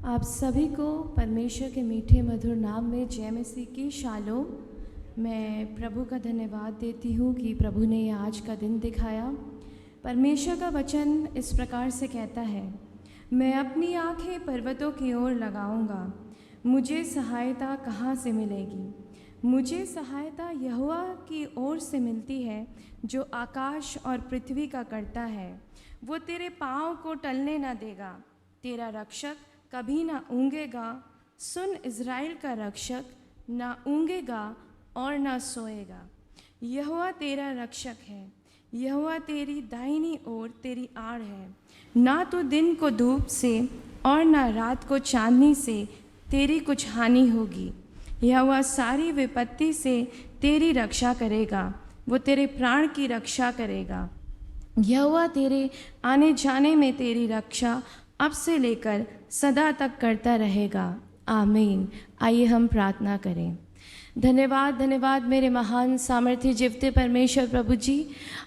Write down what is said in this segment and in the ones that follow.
आप सभी को परमेश्वर के मीठे मधुर नाम में जय मसीह की शालोम। मैं प्रभु का धन्यवाद देती हूँ कि प्रभु ने ये आज का दिन दिखाया। परमेश्वर का वचन इस प्रकार से कहता है, मैं अपनी आँखें पर्वतों की ओर लगाऊंगा, मुझे सहायता कहाँ से मिलेगी। मुझे सहायता यहोवा की ओर से मिलती है, जो आकाश और पृथ्वी का करता है। वो तेरे पाँव को टलने न देगा, तेरा रक्षक कभी ना ऊँगेगा। सुन, इज़राइल का रक्षक ना ऊँगेगा और ना सोएगा। यहोवा तेरा रक्षक है, यहोवा तेरी दाहिनी ओर तेरी आड़ है। ना तो दिन को धूप से और ना रात को चांदनी से तेरी कुछ हानि होगी। यहोवा सारी विपत्ति से तेरी रक्षा करेगा, वो तेरे प्राण की रक्षा करेगा। यहोवा तेरे आने जाने में तेरी रक्षा अब से लेकर सदा तक करता रहेगा। आमीन। आइए हम प्रार्थना करें। धन्यवाद धन्यवाद मेरे महान सामर्थ्य जीवते परमेश्वर प्रभु जी,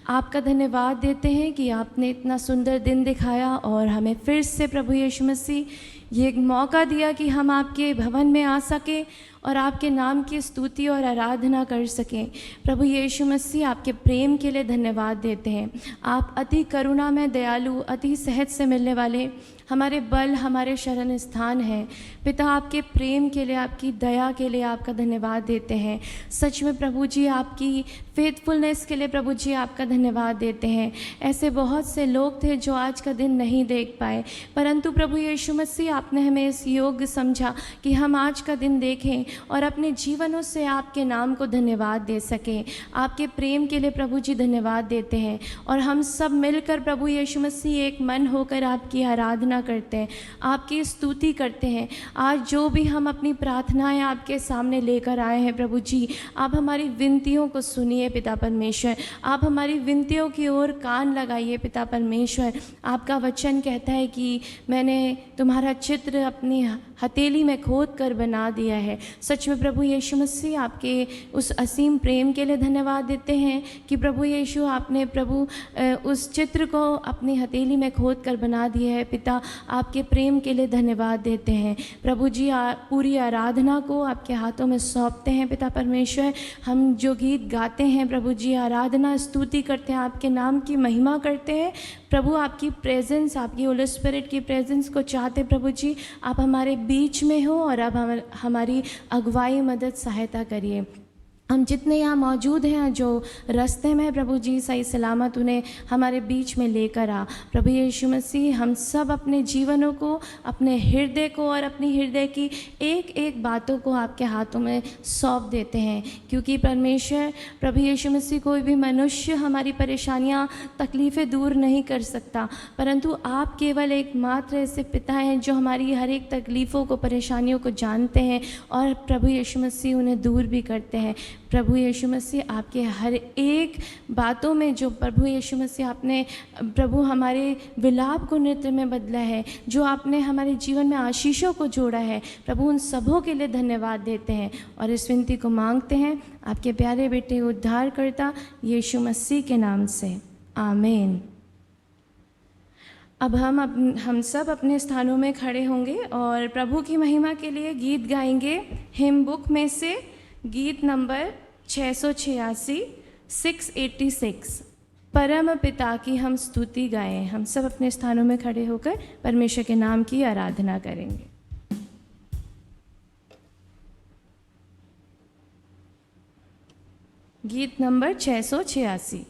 आपका धन्यवाद देते हैं कि आपने इतना सुंदर दिन दिखाया और हमें फिर से प्रभु यीशु मसीह ये एक मौका दिया कि हम आपके भवन में आ सकें और आपके नाम की स्तुति और आराधना कर सकें। प्रभु यीशु मसीह, आपके प्रेम के लिए धन्यवाद देते हैं। आप अति करुणा में दयालु, अति सहज से मिलने वाले हमारे बल, हमारे शरण स्थान हैं। पिता, आपके प्रेम के लिए, आपकी दया के लिए आपका धन्यवाद देते हैं। सच में प्रभु जी, आपकी फेथफुलनेस के लिए प्रभु जी आपका धन्यवाद देते हैं। ऐसे बहुत से लोग थे जो आज का दिन नहीं देख पाए, परंतु प्रभु यीशु मसीह, आपने हमें इस योग्य समझा कि हम आज का दिन देखें और अपने जीवनों से आपके नाम को धन्यवाद दे सकें। आपके प्रेम के लिए प्रभु जी धन्यवाद देते हैं और हम सब मिलकर प्रभु यीशु मसीह एक मन होकर आपकी आराधना करते हैं, आपकी स्तुति करते हैं। आज जो भी हम अपनी प्रार्थनाएं आपके सामने लेकर आए हैं प्रभु जी, आप हमारी विनतियों को सुनिए पिता परमेश्वर। आप हमारी विनतियों की ओर कान लगाइए पिता परमेश्वर। आपका वचन कहता है कि मैंने तुम्हारा चित्र अपनी हथेली में खोद कर बना दिया है। सच में प्रभु यीशु मसीह, आपके उस असीम प्रेम के लिए धन्यवाद देते हैं कि प्रभु यीशु, आपने प्रभु उस चित्र को अपनी हथेली में खोद कर बना दिया है। पिता, आपके प्रेम के लिए धन्यवाद देते हैं। प्रभु जी, पूरी आराधना को आपके हाथों में सौंपते हैं पिता परमेश्वर। हम जो गीत गाते हैं प्रभु जी, आराधना स्तुति करते हैं, आपके नाम की महिमा करते हैं प्रभु। आपकी प्रेजेंस, आपकी होली स्पिरिट की प्रेजेंस को चाहते प्रभु जी, आप हमारे बीच में हो और अब हमारी अगुवाई, मदद, सहायता करिए। हम जितने यहाँ मौजूद हैं, जो रास्ते में प्रभु जी, सही सलामत उन्हें हमारे बीच में लेकर आ। प्रभु यीशु मसीह, हम सब अपने जीवनों को, अपने हृदय को और अपनी हृदय की एक एक बातों को आपके हाथों में सौंप देते हैं, क्योंकि परमेश्वर प्रभु यीशु मसीह, कोई भी मनुष्य हमारी परेशानियाँ, तकलीफ़ें दूर नहीं कर सकता, परंतु आप केवल एकमात्र ऐसे पिता हैं जो हमारी हर एक तकलीफ़ों को, परेशानियों को जानते हैं और प्रभु यीशु मसीह उन्हें दूर भी करते हैं। प्रभु यीशु मसीह, आपके हर एक बातों में जो प्रभु यीशु मसीह, आपने प्रभु हमारे विलाप को नृत्य में बदला है, जो आपने हमारे जीवन में आशीषों को जोड़ा है, प्रभु उन सबों के लिए धन्यवाद देते हैं और इस विनती को मांगते हैं आपके प्यारे बेटे उद्धारकर्ता यीशु मसीह के नाम से। आमीन। अब हम सब अपने स्थानों में खड़े होंगे और प्रभु की महिमा के लिए गीत गाएंगे। हिम बुक में से गीत नंबर 686, 686, परम पिता की हम स्तुति गाएं। हम सब अपने स्थानों में खड़े होकर परमेश्वर के नाम की आराधना करेंगे। गीत नंबर 686।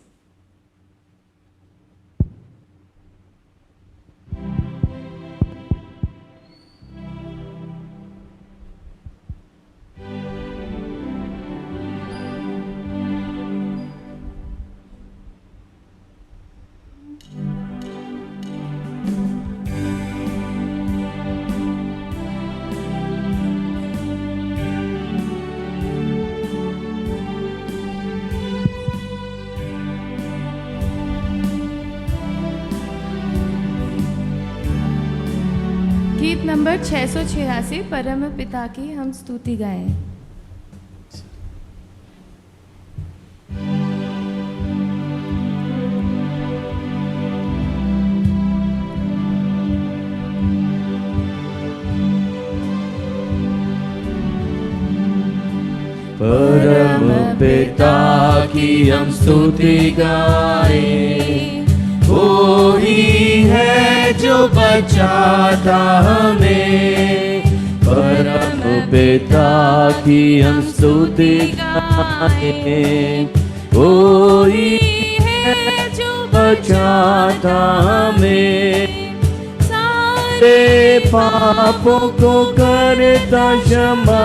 गीत नंबर 686, परम पिता की हम स्तुति गाएं। पिता की हम स्तुति गाएं। वो ही है जो बचाता हमें, परम पिता की हम स्तुति गाएं। वो ही है जो बचाता हमें, सारे पापों को करता क्षमा,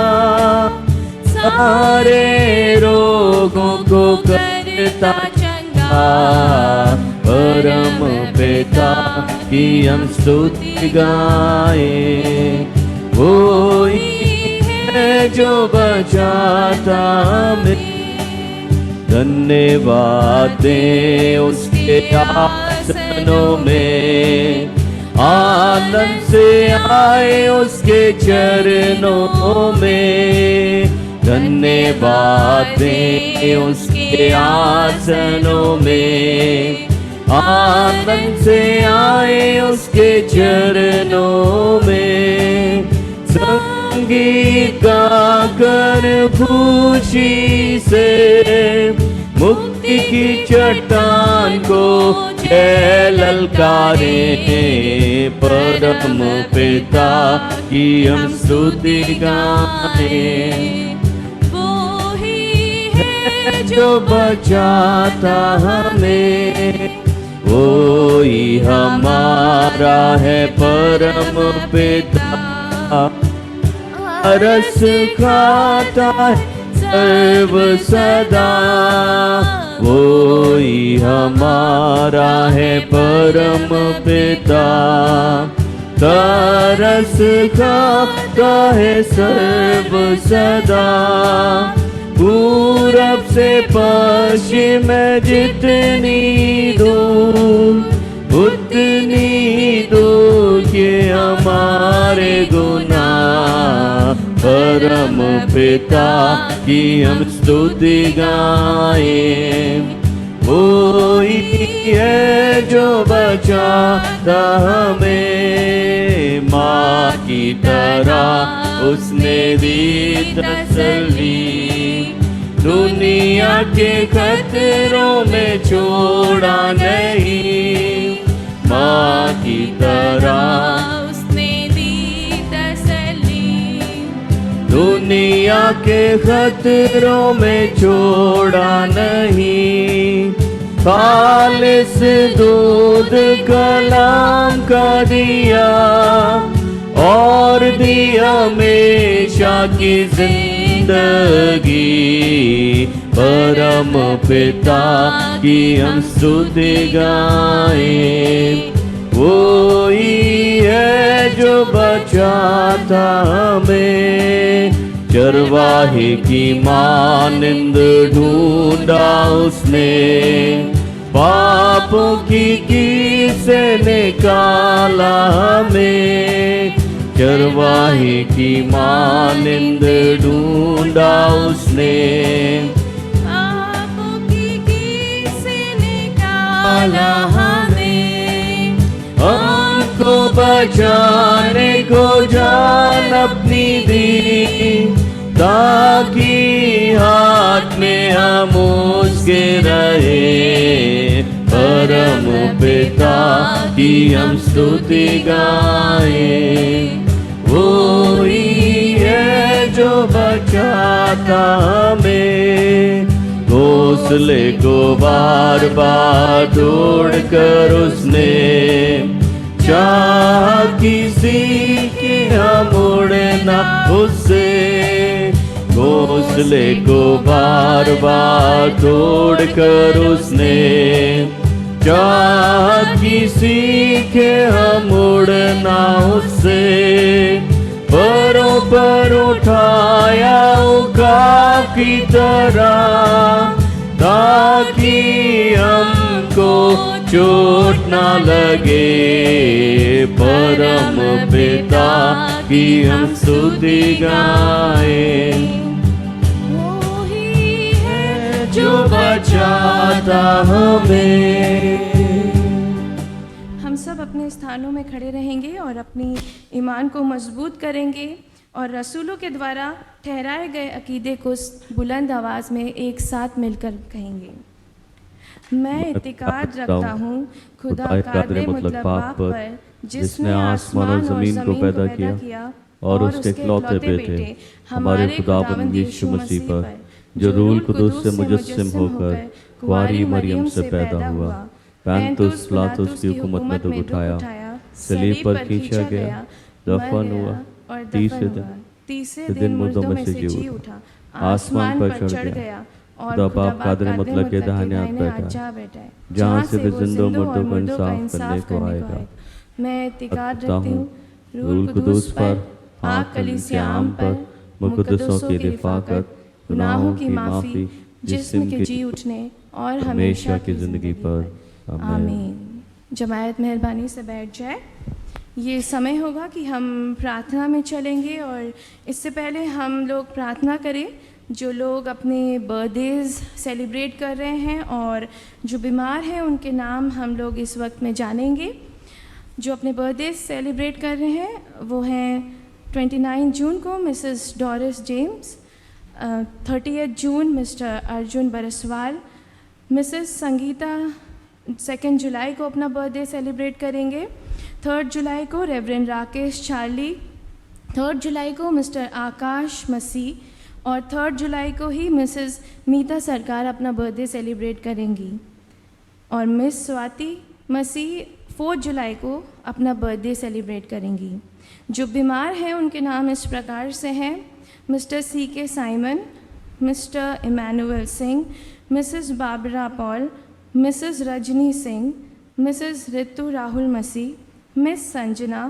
सारे रोगों को करता चंगा। परम पिता की हम स्तुति गाएं। वो ही है जो बचाता हमें, धन्यवाद दें उसके आसनों में, आनंद से आए उसके चरणों में। धन्यवाद दें उसके आसनों में, आनंद से आए उसके चरणों में। संगीत गाकर खुशी से मुक्ति की चट्टान को जय ललकारे। परम पिता की हम स्तुति गाएं। वो ही है जो बचाता हमें, वो ही हमारा है परम पिता। रस खाता है सर्व सदा, वो ही हमारा है परम पिता। तरस खाता है सर्व सदा, पूरब से पश्चिम जितनी दूर, उतनी दूर के हमारे गुनाह। परम पिता की हम स्तुति गाएं। वो ही है जो बचाता हमें, माँ की तरह उसने दी तसल्ली। दुनिया के खतरों में छोड़ा नहीं, माँ की तरह उसने दी तसल्ली। दुनिया के खतरों में छोड़ा नहीं, खालिस दूध कलाम का दिया और दिया हमेशा की जिंदगी। परम पिता की हम स्तुति गाएं। वो ही है जो बचाता हमें, चरवाहे की मानिंद ढूंढा उसने, पापों की से निकाला हमें। चरवाहे की मानिंद ढूंढा उसने, पापों की से निकाला हमें। हमको बचाने को जान अपनी दी, ताकि हाथ में हम उसके रहे। परम पिता की हम स्तुति गाएं। वो ही है जो बचाता हमें, घोंसले को बार बार तोड़ कर उसने चाह किसी की हम उड़ना उससे। घोंसले को बार बार तोड़ कर उसने चाह किसी के हम उड़ना उससे। परों पर उठाया उकाब की तरह, ताकि हमको चोट ना लगे। परम पिता की हम स्तुति गाएं। वो ही है जो बचाता हमें। हम सब अपने स्थानों में खड़े रहेंगे और अपनी ईमान को मजबूत करेंगे। और रसूलों के द्वारा ठहराए गए अकीदे को बुलंद आवाज़ में एक साथ मिलकर कहेंगे। मैं इत्तिकाद रखता हूँ खुदा कादिर मुतलक बाप पर, जिसने आसमान और ज़मीन को पैदा किया और उसके इकलौते बेटे हमारे खुदावंद यीशु मसीह पर, जो रूह कुदूस से मुजस्सिम होकर कुंवारी मरियम से पैदा हुआ, पैंतुस पिलातुस की हुकूमत में दुख उठाया, सलीब पर खींचा गया, दफन हुआ और तीसरे दिन मुर्दों में से जी उठा, आसमान पर चढ़ गया और खुदा बाप कादिर मुतलक के दाहिने हाथ जा बैठा है, जहाँ से वो जिंदों और मुर्दों का इंसाफ करने को आएगा। मैं इत्तिकाद रखती हूँ रूह कुदूस पर, पाक कलीसिया आम पर, मुक़द्दसों की रिफ़ाक़त, गुनाहों की माफ़ी, जिस्म के जी उठने और हमेशा की ज़िंदगी पर। आमीन। जमायत मेहरबानी से बैठ जाए। ये समय होगा कि हम प्रार्थना में चलेंगे और इससे पहले हम लोग प्रार्थना करें। जो लोग अपने बर्थडेज़ सेलिब्रेट कर रहे हैं और जो बीमार हैं उनके नाम हम लोग इस वक्त में जानेंगे। जो अपने बर्थडे सेलिब्रेट कर रहे हैं वो हैं 29 जून को मिसेस डोरिस जेम्स, 30 जून मिस्टर अर्जुन बरसवाल, मिसेस संगीता 2 जुलाई को अपना बर्थडे सेलिब्रेट करेंगे, 3 जुलाई को रेवरेंड राकेश चार्ली, 3 जुलाई को मिस्टर आकाश मसीह और 3 जुलाई को ही मिसेस मीता सरकार अपना बर्थडे सेलिब्रेट करेंगी और मिस स्वाति मसीह 4 जुलाई को अपना बर्थडे सेलिब्रेट करेंगी। जो बीमार हैं उनके नाम इस प्रकार से हैं: Mr CK Simon, Mr Emmanuel Singh, Mrs Barbara Paul, Mrs Rajni Singh, Mrs Ritu Rahul Masih, miss Sanjana,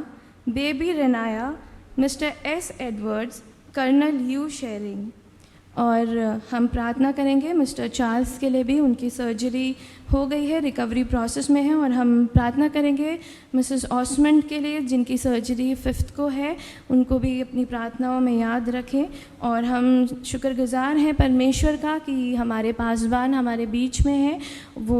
baby Renaya, Mr S Edwards, colonel U Tshering. और हम प्रार्थना करेंगे मिस्टर चार्ल्स के लिए भी, उनकी सर्जरी हो गई है, रिकवरी प्रोसेस में है। और हम प्रार्थना करेंगे मिसेस ऑस्मंड के लिए जिनकी सर्जरी 5 को है, उनको भी अपनी प्रार्थनाओं में याद रखें। और हम शुक्रगुजार हैं परमेश्वर का कि हमारे पासबान हमारे बीच में है, वो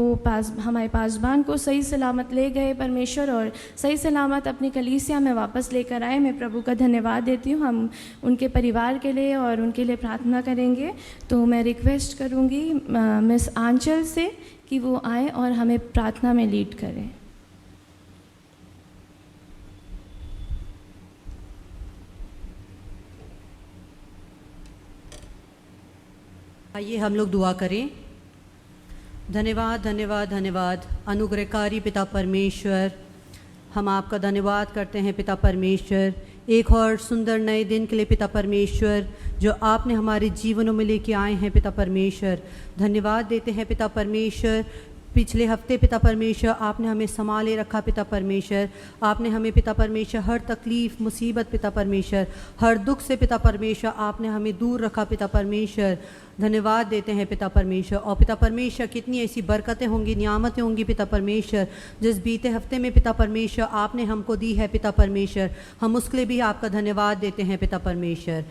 हमारे पासबान को सही सलामत ले गए परमेश्वर और सही सलामत अपनी कलीसिया में वापस लेकर आए। मैं प्रभु का धन्यवाद देती हूँ। हम उनके परिवार के लिए और उनके लिए प्रार्थना करेंगे। तो मैं रिक्वेस्ट करूँगी मिस आंचल से कि वो आए और हमें प्रार्थना में लीड करें। आइए हम लोग दुआ करें। धन्यवाद धन्यवाद धन्यवाद अनुग्रहकारी पिता परमेश्वर, हम आपका धन्यवाद करते हैं पिता परमेश्वर, एक और सुंदर नए दिन के लिए पिता परमेश्वर जो आपने हमारे जीवनों में लेके आए हैं पिता परमेश्वर। धन्यवाद देते हैं पिता परमेश्वर। पिछले हफ्ते पिता परमेश्वर आपने हमें संभाले रखा पिता परमेश्वर, आपने हमें पिता परमेश्वर हर तकलीफ़ मुसीबत पिता परमेश्वर, हर दुख से पिता परमेश्वर आपने हमें दूर रखा पिता परमेश्वर। धन्यवाद देते हैं पिता परमेश्वर। और पिता परमेश्वर कितनी ऐसी बरकतें होंगी, नियामतें होंगी पिता परमेश्वर जिस बीते हफ्ते में पिता परमेश्वर आपने हमको दी है पिता परमेश्वर, हम उसके लिए भी आपका धन्यवाद देते हैं पिता परमेश्वर।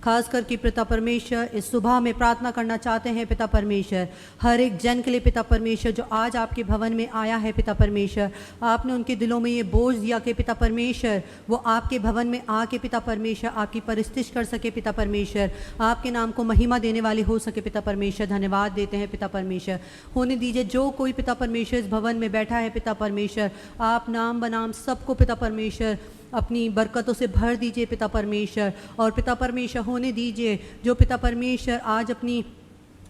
खास करके पिता परमेश्वर इस सुबह में प्रार्थना करना चाहते हैं पिता परमेश्वर हर एक जन के लिए पिता परमेश्वर जो आज आपके भवन में आया है पिता परमेश्वर। आपने उनके दिलों में ये बोझ दिया कि पिता परमेश्वर वो आपके भवन में आके पिता परमेश्वर आपकी परिस्तिश कर सके पिता परमेश्वर, आपके नाम को महिमा देने वाले हो सके पिता परमेश्वर। धन्यवाद देते हैं पिता परमेश्वर। होने दीजिए जो कोई पिता परमेश्वर इस भवन में बैठा है पिता परमेश्वर, आप नाम बनाम सबको पिता परमेश्वर अपनी बरकतों से भर दीजिए पिता परमेश्वर। और पिता परमेश्वर होने दीजिए जो पिता परमेश्वर आज अपनी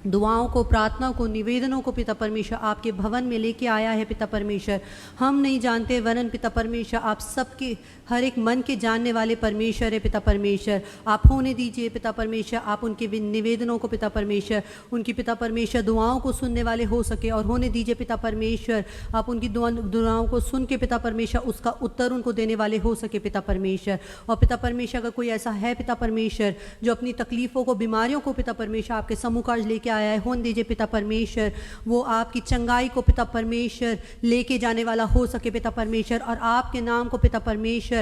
दुआओं को, प्रार्थनाओं को, निवेदनों को पिता परमेश्वर आपके भवन में लेके आया है पिता परमेश्वर। हम नहीं जानते वरन पिता परमेश्वर आप सबके हर एक मन के जानने वाले परमेश्वर है पिता परमेश्वर। आप होने दीजिए पिता परमेश्वर, आप उनके निवेदनों को पिता परमेश्वर, उनकी पिता परमेश्वर दुआओं को सुनने वाले हो सके। और होने दीजिए पिता परमेश्वर आप उनकी दुआओं को सुन के पिता परमेश्वर उसका उत्तर उनको देने वाले हो सके पिता परमेश्वर। और पिता परमेश्वर अगर कोई ऐसा है पिता परमेश्वर जो अपनी तकलीफ़ों को, बीमारियों को पिता परमेश्वर आपके सम्मुख आज लेके आया है, होने दीजिए पिता परमेश्वर वो आपकी चंगाई को पिता परमेश्वर लेके जाने वाला हो सके पिता परमेश्वर। और आपके नाम को पिता परमेश्वर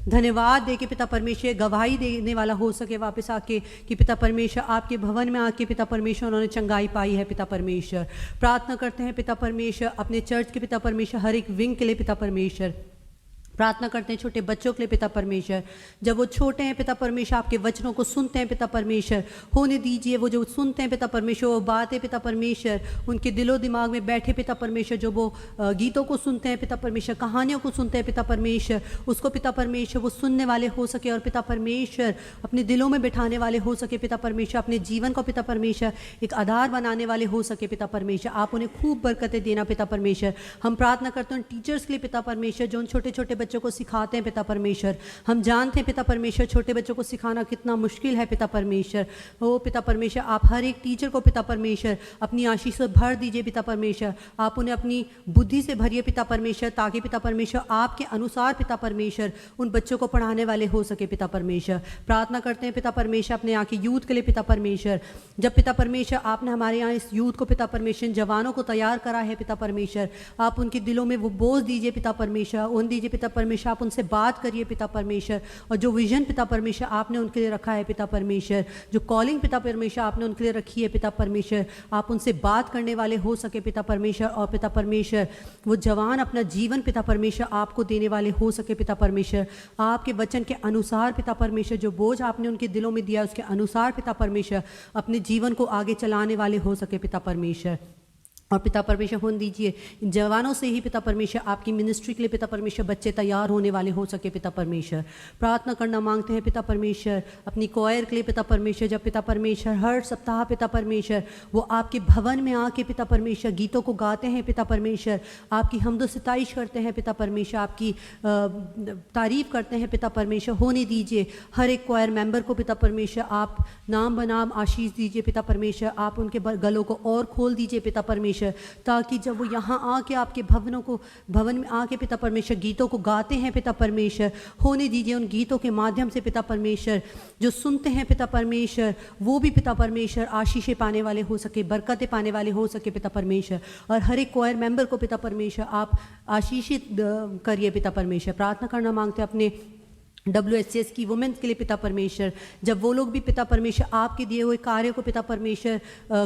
धन्यवाद दे के पिता परमेश्वर गवाही देने वाला हो सके वापस आके कि पिता परमेश्वर आपके भवन में आके पिता परमेश्वर उन्होंने चंगाई पाई है पिता परमेश्वर। प्रार्थना करते हैं पिता परमेश्वर अपने चर्च के पिता परमेश्वर हर एक विंग के लिए पिता परमेश्वर। प्रार्थना करते हैं छोटे बच्चों के लिए पिता परमेश्वर, जब वो छोटे हैं पिता परमेश्वर आपके वचनों को सुनते हैं पिता परमेश्वर, होने दीजिए वो जो सुनते हैं पिता परमेश्वर वो बातें पिता परमेश्वर उनके दिलो दिमाग में बैठे पिता परमेश्वर, जो वो गीतों को सुनते हैं पिता परमेश्वर, कहानियों को सुनते हैं पिता परमेश्वर, उसको पिता परमेश्वर वो सुनने वाले हो सके और पिता परमेश्वर अपने दिलों में बिठाने वाले हो सके पिता परमेश्वर, अपने जीवन को पिता परमेश्वर एक आधार बनाने वाले हो सके पिता परमेश्वर। आप उन्हें खूब बरकतें देना पिता परमेश्वर। हम प्रार्थना करते हैं टीचर्स के लिए पिता परमेश्वर, जो उन छोटे छोटे बच्चों को सिखाते हैं पिता परमेश्वर। हम जानते हैं पिता परमेश्वर छोटे बच्चों को सिखाना कितना मुश्किल है पिता परमेश्वर। ओ पिता परमेश्वर आप हर एक टीचर को पिता परमेश्वर अपनी आशीष से भर दीजिए पिता परमेश्वर। आप उन्हें अपनी बुद्धि से भरिए पिता परमेश्वर, ताकि पिता परमेश्वर आपके अनुसार पिता परमेश्वर उन बच्चों को पढ़ाने वाले हो सके पिता परमेश्वर। प्रार्थना करते हैं पिता परमेश्वर अपने यहाँ के यूथ के लिए पिता परमेश्वर। जब पिता परमेश्वर आपने हमारे यहाँ इस यूथ को पिता परमेश्वर जवानों को तैयार करा है पिता परमेश्वर, आप उनके दिलों में वो बोझ दीजिए पिता परमेश्वर, उन दीजिए पिता परमेश्वर, आप उनसे बात करिए पिता परमेश्वर। और जो विजन पिता परमेश्वर आपने उनके लिए रखा है पिता परमेश्वर, जो कॉलिंग पिता परमेश्वर आपने उनके लिए रखी है पिता परमेश्वर, आप उनसे बात करने वाले हो सके पिता परमेश्वर। और पिता परमेश्वर वो जवान अपना जीवन पिता परमेश्वर आपको देने वाले हो सके पिता परमेश्वर। आपके वचन के अनुसार पिता परमेश्वर जो बोझ आपने उनके दिलों में दिया उसके अनुसार पिता परमेश्वर अपने जीवन को आगे चलाने वाले हो सके पिता परमेश्वर। और पिता परमेश्वर होने दीजिए इन जवानों से ही पिता परमेश्वर आपकी मिनिस्ट्री के लिए पिता परमेश्वर बच्चे तैयार होने वाले हो सके पिता परमेश्वर। प्रार्थना करना मांगते हैं पिता परमेश्वर अपनी कॉयर के लिए पिता परमेश्वर। जब पिता परमेश्वर हर सप्ताह पिता परमेश्वर वो आपके भवन में आके पिता परमेश्वर गीतों को गाते हैं पिता परमेश्वर, आपकी हमदो सिताइश करते हैं पिता परमेश्वर, आपकी तारीफ करते हैं पिता परमेश्वर। होने दीजिए हर एक कॉयर मेंबर को पिता परमेश्वर आप नाम बनाम आशीष दीजिए पिता परमेश्वर। आप उनके गलों को और खोल दीजिए पिता परमेश्वर, ताकि जब वो यहाँ आके आपके भवन में आके पिता परमेश्वर गीतों को गाते हैं पिता परमेश्वर, होने दीजिए उन गीतों के माध्यम से पिता परमेश्वर जो सुनते हैं पिता परमेश्वर वो भी पिता परमेश्वर आशीषें पाने वाले हो सके, बरकतें पाने वाले हो सके पिता परमेश्वर। और हर एक कॉयर मेंबर को पिता परमेश्वर आप आशीषित करिए पिता परमेश्वर। प्रार्थना करना मांगते हैं अपने WHS की वुमेन्स के लिए पिता परमेश्वर, जब वो लोग भी पिता परमेश्वर आपके दिए हुए कार्य को पिता परमेश्वर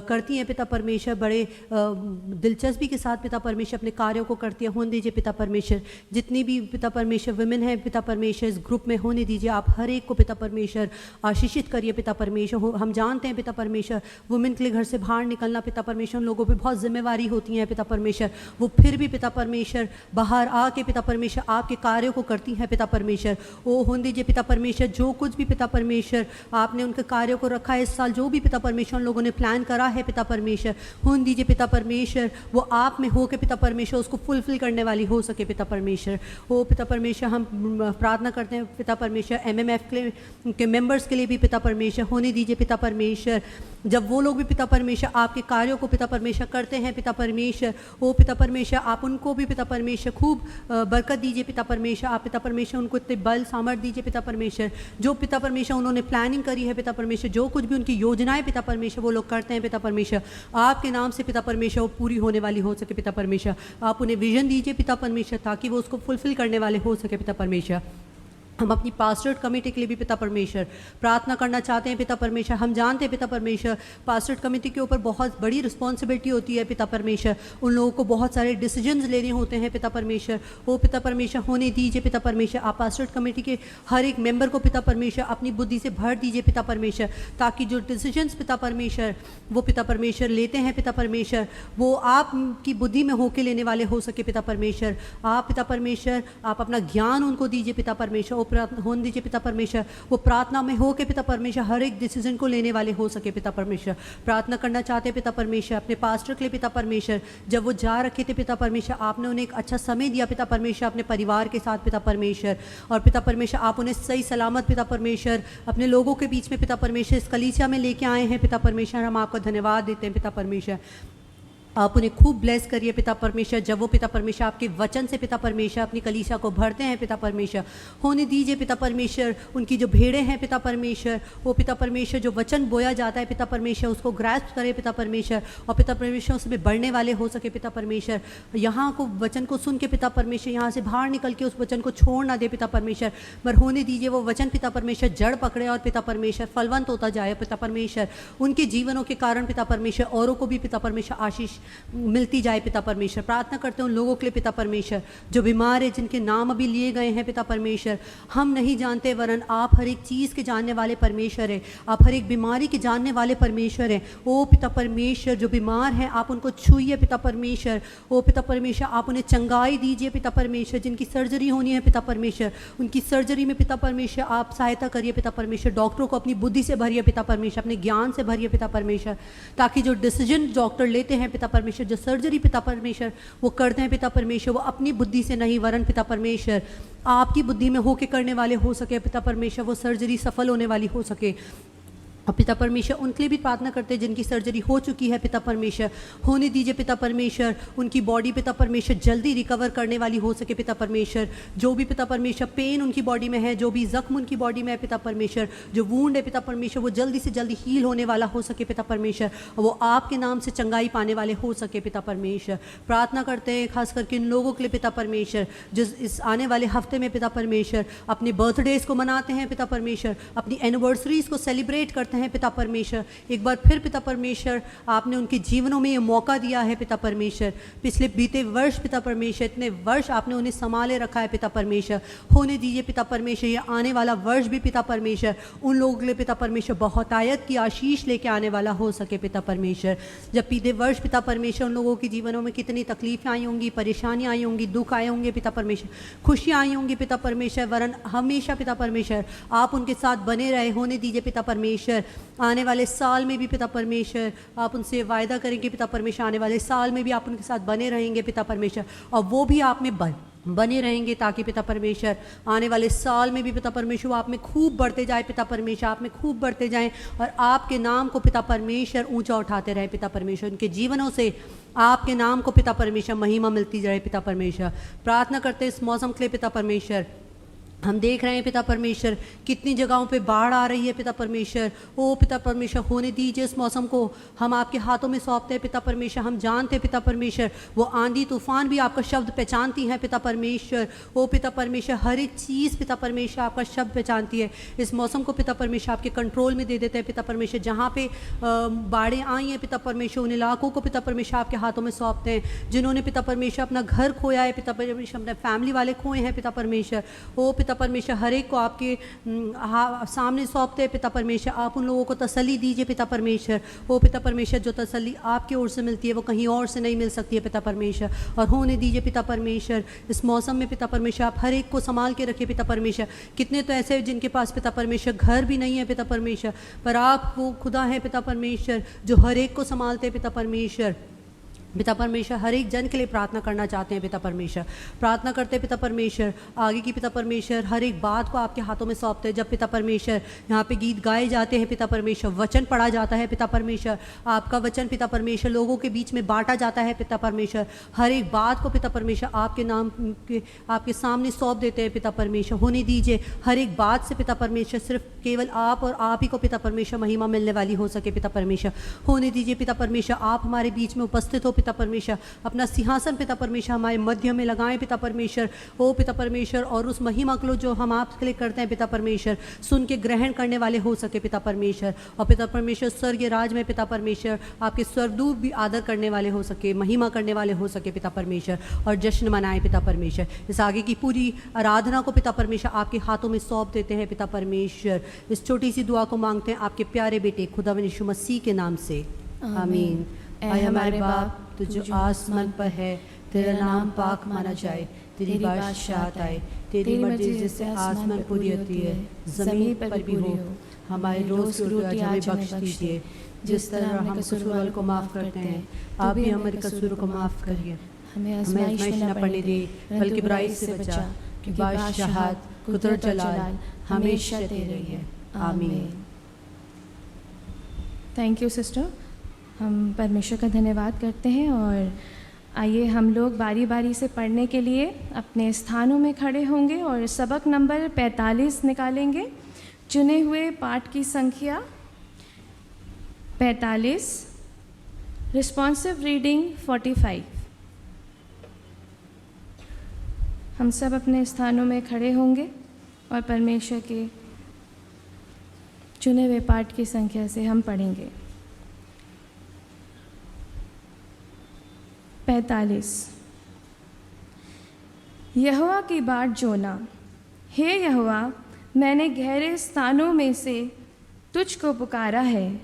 करती हैं पिता परमेश्वर, बड़े दिलचस्पी के साथ पिता परमेश्वर अपने कार्यों को करती है, होने दीजिए पिता परमेश्वर। जितनी भी पिता परमेश्वर वुमेन हैं पिता परमेश्वर इस ग्रुप में, होने दीजिए आप हर एक को पिता परमेश्वर आशीषित करिए पिता परमेश्वर। हम जानते हैं पिता परमेश्वर वुमेन के लिए घर से बाहर निकलना पिता परमेश्वर लोगों पर बहुत जिम्मेवारी होती है पिता परमेश्वर, वो फिर भी पिता परमेश्वर बाहर आके पिता परमेश्वर आपके कार्यों को करती हैं पिता परमेश्वर। ओ होने दीजिए पिता परमेश्वर जो कुछ भी पिता परमेश्वर आपने उनके कार्यों को रखा है इस साल, जो भी पिता परमेश्वर उन लोगों ने प्लान करा है पिता परमेश्वर, होने दीजिए पिता परमेश्वर वो आप में हो के पिता परमेश्वर उसको फुलफिल करने वाली हो सके पिता परमेश्वर। ओ पिता परमेश्वर हम प्रार्थना करते हैं पिता परमेश्वर MMF के मेंबर्स के लिए भी पिता परमेश्वर, होने दीजिए पिता परमेश्वर जब वो लोग भी पिता परमेश्वर आपके कार्यों को पिता परमेश्वर करते हैं पिता परमेश्वर, ओ पिता परमेश्वर आप उनको भी पिता परमेश्वर खूब बरकत दीजिए पिता परमेश्वर। आप पिता परमेश्वर उनको इतने बल सामर्थ्य दीजिए पिता परमेश्वर, जो पिता परमेश्वर उन्होंने प्लानिंग करी है पिता परमेश्वर, जो कुछ भी उनकी योजनाएं पिता परमेश्वर वो लोग करते हैं पिता परमेश्वर आपके नाम से पिता परमेश्वर वो पूरी होने वाली हो सके पिता परमेश्वर। आप उन्हें विजन दीजिए पिता परमेश्वर ताकि वो उसको फुलफिल करने वाले हो सके पिता परमेश्वर। हम अपनी पास्टर्ड कमेटी के लिए भी पिता परमेश्वर प्रार्थना करना चाहते हैं पिता परमेश्वर। हम जानते हैं पिता परमेश्वर पास्टर्ड कमेटी के ऊपर बहुत बड़ी रिस्पॉन्सिबिलिटी होती है पिता परमेश्वर, उन लोगों को बहुत सारे डिसीजंस लेने होते हैं पिता परमेश्वर। वो पिता परमेश्वर होने दीजिए पिता परमेश्वर। आप पास्टर्ड कमेटी के हर एक मेंबर को पिता परमेश्वर अपनी बुद्धि से भर दीजिए पिता परमेश्वर, ताकि जो डिसीजंस पिता परमेश्वर वो पिता परमेश्वर लेते हैं पिता परमेश्वर वो आपकी बुद्धि में होके लेने वाले हो सके पिता परमेश्वर। आप पिता परमेश्वर आप अपना ज्ञान उनको दीजिए पिता परमेश्वर, होने दीजिए पिता परमेश्वर वो प्रार्थना में हो के पिता परमेश्वर हर एक डिसीजन को लेने वाले हो सके पिता परमेश्वर। प्रार्थना करना चाहते हैं पिता परमेश्वर अपने पास्टर के लिए पिता परमेश्वर, जब वो जा रखे थे पिता परमेश्वर आपने उन्हें एक अच्छा समय दिया पिता परमेश्वर अपने परिवार के साथ पिता परमेश्वर, और पिता परमेश्वर आप उन्हें सही सलामत पिता परमेश्वर अपने लोगों के बीच में पिता परमेश्वर इस कलीसिया में लेके आए हैं पिता परमेश्वर। हम आपका धन्यवाद देते हैं पिता परमेश्वर। आप उन्हें खूब ब्लेस करिए पिता परमेश्वर, जब वो पिता परमेश्वर आपके वचन से पिता परमेश्वर अपनी कलीसिया को भरते हैं पिता परमेश्वर। होने दीजिए पिता परमेश्वर उनकी जो भेड़ें हैं पिता परमेश्वर वो पिता परमेश्वर जो वचन बोया जाता है पिता परमेश्वर उसको ग्रैस्प करे पिता परमेश्वर, और पिता परमेश्वर उसमें बढ़ने वाले हो सके पिता परमेश्वर। यहाँ को वचन को सुन के पिता परमेश्वर यहाँ से बाहर निकल के उस वचन को छोड़ ना दे पिता परमेश्वर, पर होने दीजिए वो वचन पिता परमेश्वर जड़ पकड़े और पिता परमेश्वर फलवंत होता जाए पिता परमेश्वर। उनके जीवनों के कारण पिता परमेश्वर औरों को भी पिता परमेश्वर आशीष मिलती जाए पिता परमेश्वर। प्रार्थना करते हैं उन लोगों के लिए पिता परमेश्वर जो बीमार है, जिनके नाम अभी लिए गए हैं पिता परमेश्वर। हम नहीं जानते, वरन आप हर एक चीज़ के जानने वाले परमेश्वर है, आप हर एक बीमारी के जानने वाले परमेश्वर हैं। ओ पिता परमेश्वर, जो बीमार हैं आप उनको छूइए पिता परमेश्वर। ओ पिता परमेश्वर, आप उन्हें चंगाई दीजिए पिता परमेश्वर। जिनकी सर्जरी होनी है पिता परमेश्वर, उनकी सर्जरी में पिता परमेश्वर आप सहायता करिए पिता परमेश्वर। डॉक्टरों को अपनी बुद्धि से भरिए पिता परमेश्वर, अपने ज्ञान से भरिए पिता परमेश्वर, ताकि जो डिसीजन डॉक्टर लेते हैं पिता परमेश्वर, जो सर्जरी पिता परमेश्वर वो करते हैं पिता परमेश्वर, वो अपनी बुद्धि से नहीं वरन पिता परमेश्वर आपकी बुद्धि में होके करने वाले हो सके पिता परमेश्वर। वो सर्जरी सफल होने वाली हो सके। और पिता परमेश्वर उनके लिए भी प्रार्थना करते हैं जिनकी सर्जरी हो चुकी है पिता परमेश्वर, होने दीजिए पिता परमेश्वर। उनकी बॉडी पिता परमेश्वर जल्दी रिकवर करने वाली हो सके पिता परमेश्वर। जो भी पिता परमेश्वर पेन उनकी बॉडी में है, जो भी जख्म उनकी बॉडी में है पिता परमेश्वर, जो वूंड है पिता परमेश्वर, वो जल्दी से जल्दी हील होने वाला हो सके पिता परमेश्वर, और वो आपके नाम से चंगाई पाने वाले हो सके पिता परमेश्वर। प्रार्थना करते हैं खास करके इन लोगों के लिए पिता परमेश्वर जो इस आने वाले हफ्ते में पिता परमेश्वर अपने बर्थडेज को मनाते हैं पिता परमेश्वर, अपनी एनिवर्सरीज को सेलिब्रेट करते हैं पिता परमेश्वर। एक बार फिर पिता परमेश्वर आपने उनके जीवनों में ये मौका दिया है पिता परमेश्वर। पिछले बीते वर्ष पिता परमेश्वर, इतने वर्ष आपने उन्हें संभाले रखा है पिता परमेश्वर। होने दीजिए पिता परमेश्वर ये आने वाला वर्ष भी पिता परमेश्वर उन लोगों के लिए पिता परमेश्वर बहुतायत की आशीष लेके आने वाला हो सके पिता परमेश्वर। जब बीते वर्ष पिता परमेश्वर उन लोगों के जीवनों में कितनी तकलीफें आई होंगी, परेशानियाँ आई होंगी, दुख आए होंगे पिता परमेश्वर, खुशियाँ आई होंगी पिता परमेश्वर, वरन हमेशा पिता परमेश्वर आप उनके साथ बने रहे। होने दीजिए पिता परमेश्वर आने वाले साल में भी पिता परमेश्वर आप उनसे वायदा करेंगे पिता परमेश्वर, आने वाले साल में भी आप उनके साथ बने रहेंगे पिता परमेश्वर, और वो भी आप में बने रहेंगे, ताकि पिता परमेश्वर आने वाले साल में भी पिता परमेश्वर आप में खूब बढ़ते जाए पिता परमेश्वर, आप में खूब बढ़ते जाएं और आपके नाम को पिता परमेश्वर ऊंचा उठाते रहे पिता परमेश्वर। उनके जीवनों से आपके नाम को पिता परमेश्वर महिमा मिलती जाए पिता परमेश्वर। प्रार्थना करते इस मौसम के लिए पिता परमेश्वर। हम देख रहे हैं पिता परमेश्वर कितनी जगहों पे बाढ़ आ रही है पिता परमेश्वर। ओ पिता परमेश्वर होने दीजिए इस मौसम को, हम आपके हाथों में सौंपते हैं पिता परमेश्वर। हम जानते हैं पिता परमेश्वर वो आंधी तूफान भी आपका शब्द पहचानती हैं पिता परमेश्वर। ओ पिता परमेश्वर हर एक चीज़ पिता परमेश्वर आपका शब्द पहचानती है। इस मौसम को पिता परमेश्वर आपके कंट्रोल में दे देते हैं पिता परमेश्वर। जहाँ पे बाढ़ें आई हैं पिता परमेश्वर उन इलाकों को पिता परमेश्वर आपके हाथों में सौंपते हैं। जिन्होंने पिता परमेश्वर अपना घर खोया है पिता परमेश्वर, अपने फैमिली वाले खोए हैं पिता परमेश्वर, ओ पिता परमेश्वर हर एक को आपके सामने सौंपते हैं पिता परमेश्वर। आप उन लोगों को तसल्ली दीजिए पिता परमेश्वर। ओ पिता परमेश्वर जो तसल्ली आपकी ओर से मिलती है वो कहीं और से नहीं मिल सकती है पिता परमेश्वर। और होने दीजिए पिता परमेश्वर इस मौसम में पिता परमेश्वर आप हर एक को संभाल के रखिए पिता परमेश्वर। कितने तो ऐसे जिनके पास पिता परमेश्वर घर भी नहीं है पिता परमेश्वर, पर आप वो खुदा है पिता परमेश्वर जो हर एक को संभालते हैं पिता परमेश्वर। पिता परमेश्वर हर एक जन के लिए प्रार्थना करना चाहते हैं पिता परमेश्वर। प्रार्थना करते हैं पिता परमेश्वर आगे की पिता परमेश्वर हर एक बात को आपके हाथों में सौंपते हैं। जब पिता परमेश्वर यहाँ पे गीत गाए जाते हैं पिता परमेश्वर, वचन पढ़ा जाता है पिता परमेश्वर, आपका वचन पिता परमेश्वर लोगों के बीच में बांटा जाता है पिता परमेश्वर, हर एक बात को पिता परमेश्वर आपके नाम के आपके सामने सौंप देते हैं पिता परमेश्वर। होने दीजिए हर एक बात से पिता परमेश्वर सिर्फ केवल आप और आप ही को पिता परमेश्वर महिमा मिलने वाली हो सके पिता परमेश्वर। होने दीजिए पिता परमेश्वर आप हमारे बीच में उपस्थित हो पिता परमेश्वर, अपना सिंहासन पिता परमेश्वर हमारे मध्य में लगाएं पिता परमेश्वर। ओ पिता परमेश्वर और उस महिमा को जो हम आपके लिए करते हैं पिता परमेश्वर सुन के ग्रहण करने वाले हो सके पिता परमेश्वर। और पिता परमेश्वर स्वर्गीय राज में पिता परमेश्वर आपके स्वर्गदूत भी आदर करने वाले हो सके, महिमा करने वाले हो सके पिता परमेश्वर, और जश्न मनाए पिता परमेश्वर। इस आगे की पूरी आराधना को पिता परमेश्वर आपके हाथों में सौंप देते हैं पिता परमेश्वर। इस छोटी सी दुआ को मांगते हैं आपके प्यारे बेटे खुदावंद यीशु मसीह के नाम से, आमीन। ऐ हमारे बाप तू जो आसमान पर है, तेरा नाम पाक माना जाए, तेरी बादशाहत आए, तेरी मर्जी जैसे आसमान पूरी होती है ज़मीन पर भी हो। हमारे रोज़ की रोटी आज हमें बख्श दीजिए, जिस तरह हम कसूरवारों को माफ़ करते हैं आप भी हमारे कसूरों को माफ़ करिए। हमें आज़माइश में न पड़ने दे बल्कि बुराई से बचा, क्योंकि बादशाहत कुदरत जलाल हमेशा तेरी है, आमीन। Thank you sister. हम परमेश्वर का धन्यवाद करते हैं और आइए हम लोग बारी बारी से पढ़ने के लिए अपने स्थानों में खड़े होंगे और सबक नंबर 45 निकालेंगे। चुने हुए पाठ की संख्या 45, रिस्पॉन्सिव रीडिंग 45। हम सब अपने स्थानों में खड़े होंगे और परमेश्वर के चुने हुए पाठ की संख्या से हम पढ़ेंगे। 45। यहोवा की बाट जोना। हे यहोवा, मैंने गहरे स्थानों में से तुझको पुकारा है।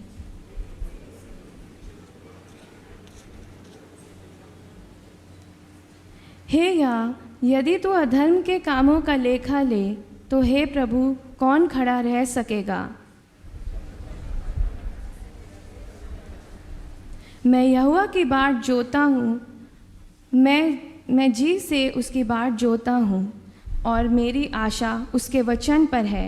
हे या, यदि तू अधर्म के कामों का लेखा ले तो हे प्रभु, कौन खड़ा रह सकेगा। मैं यहोवा की बाट जोता हूँ, मैं जी से उसकी बाट जोता हूँ और मेरी आशा उसके वचन पर है।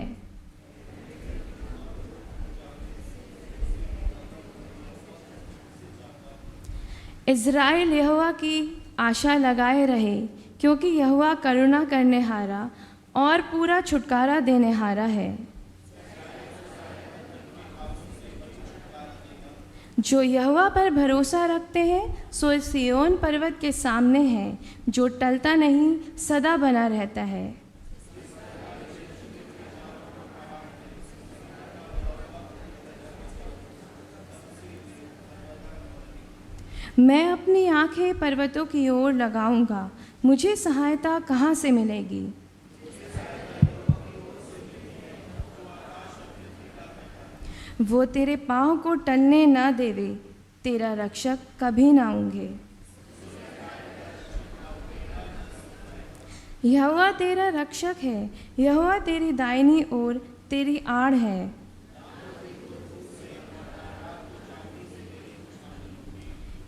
इज़राइल यहोवा की आशा लगाए रहे, क्योंकि यहोवा करुणा करने हारा और पूरा छुटकारा देने हारा है। जो यहोवा पर भरोसा रखते हैं सो सिय्योन पर्वत के सामने है, जो टलता नहीं सदा बना रहता है। मैं अपनी आंखें पर्वतों की ओर लगाऊंगा, मुझे सहायता कहाँ से मिलेगी। वो तेरे पाँव को टलने ना देवे, तेरा रक्षक कभी ना ऊँघे। यहोवा तेरा रक्षक है, यहोवा तेरी दाहिनी ओर तेरी आड़ है।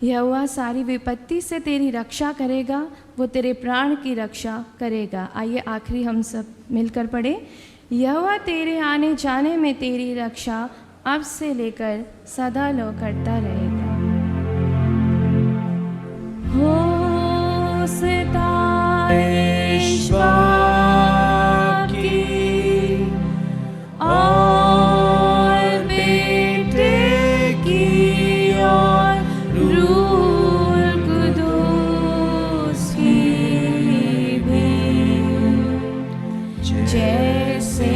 यहोवा सारी विपत्ति से तेरी रक्षा करेगा, वो तेरे प्राण की रक्षा करेगा। आइए आखिरी हम सब मिलकर पढ़ें। यहोवा तेरे आने जाने में तेरी रक्षा अब से लेकर सदा लो करता रहेगा। हो सितारे ईश्वर की और बेटे की और रूह कुदूस की भी, जैसे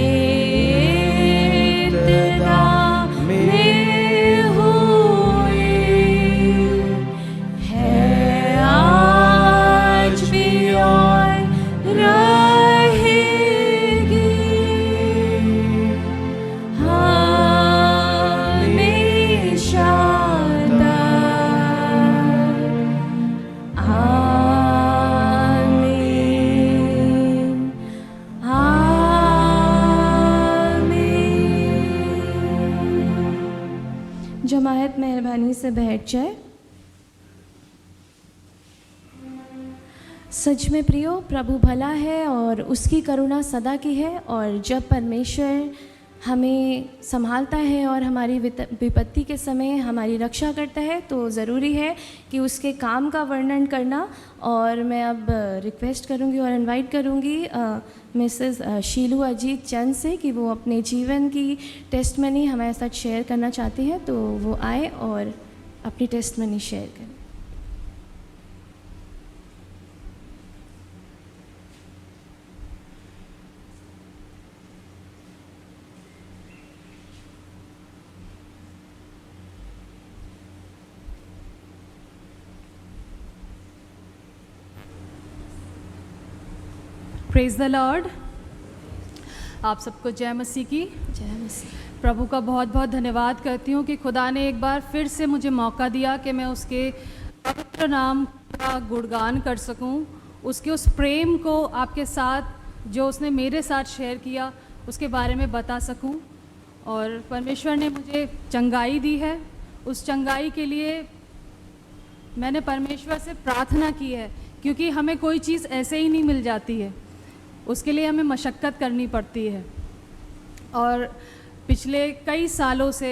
जमायत मेहरबानी से बैठ जाए। सच में प्रियो, प्रभु भला है और उसकी करुणा सदा की है। और जब परमेश्वर हमें संभालता है और हमारी विपत्ति के समय हमारी रक्षा करता है तो ज़रूरी है कि उसके काम का वर्णन करना। और मैं अब रिक्वेस्ट करूंगी और इनवाइट करूंगी मिसेस शीलू अजीत चंद से कि वो अपने जीवन की टेस्टमनी हमारे साथ शेयर करना चाहती हैं, तो वो आए और अपनी टेस्टमनी शेयर करें। Praise the Lord. आप सबको जय मसीह की। जय मसीह। प्रभु का बहुत बहुत धन्यवाद करती हूँ कि खुदा ने एक बार फिर से मुझे मौका दिया कि मैं उसके पवित्र नाम का गुणगान कर सकूँ, उसके उस प्रेम को आपके साथ जो उसने मेरे साथ शेयर किया उसके बारे में बता सकूँ। और परमेश्वर ने मुझे चंगाई दी है, उस चंगाई के लिए मैंने परमेश्वर से प्रार्थना की है, क्योंकि हमें कोई चीज़ ऐसे ही नहीं मिल जाती है, उसके लिए हमें मशक्क़त करनी पड़ती है। और पिछले कई सालों से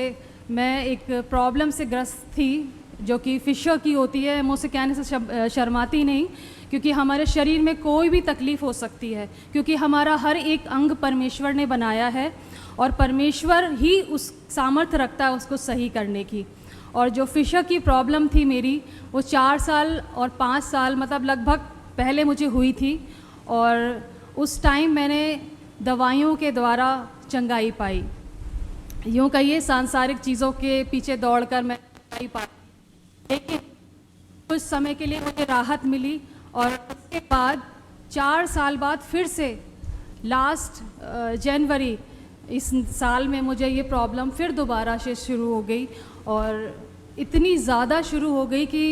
मैं एक प्रॉब्लम से ग्रस्त थी जो कि फिशर की होती है। मैं उसे कहने से शर्माती नहीं, क्योंकि हमारे शरीर में कोई भी तकलीफ़ हो सकती है, क्योंकि हमारा हर एक अंग परमेश्वर ने बनाया है और परमेश्वर ही उस सामर्थ्य रखता है उसको सही करने की। और जो फिशर की प्रॉब्लम थी मेरी, वो 4 साल और 5 साल मतलब लगभग पहले मुझे हुई थी। और उस टाइम मैंने दवाइयों के द्वारा चंगाई पाई। यूँ कहिए सांसारिक चीज़ों के पीछे दौड़कर मैं चंगाई पाई, लेकिन कुछ समय के लिए मुझे राहत मिली और उसके बाद 4 साल बाद फिर से लास्ट जनवरी इस साल में मुझे ये प्रॉब्लम फिर दोबारा से शुरू हो गई और इतनी ज़्यादा शुरू हो गई कि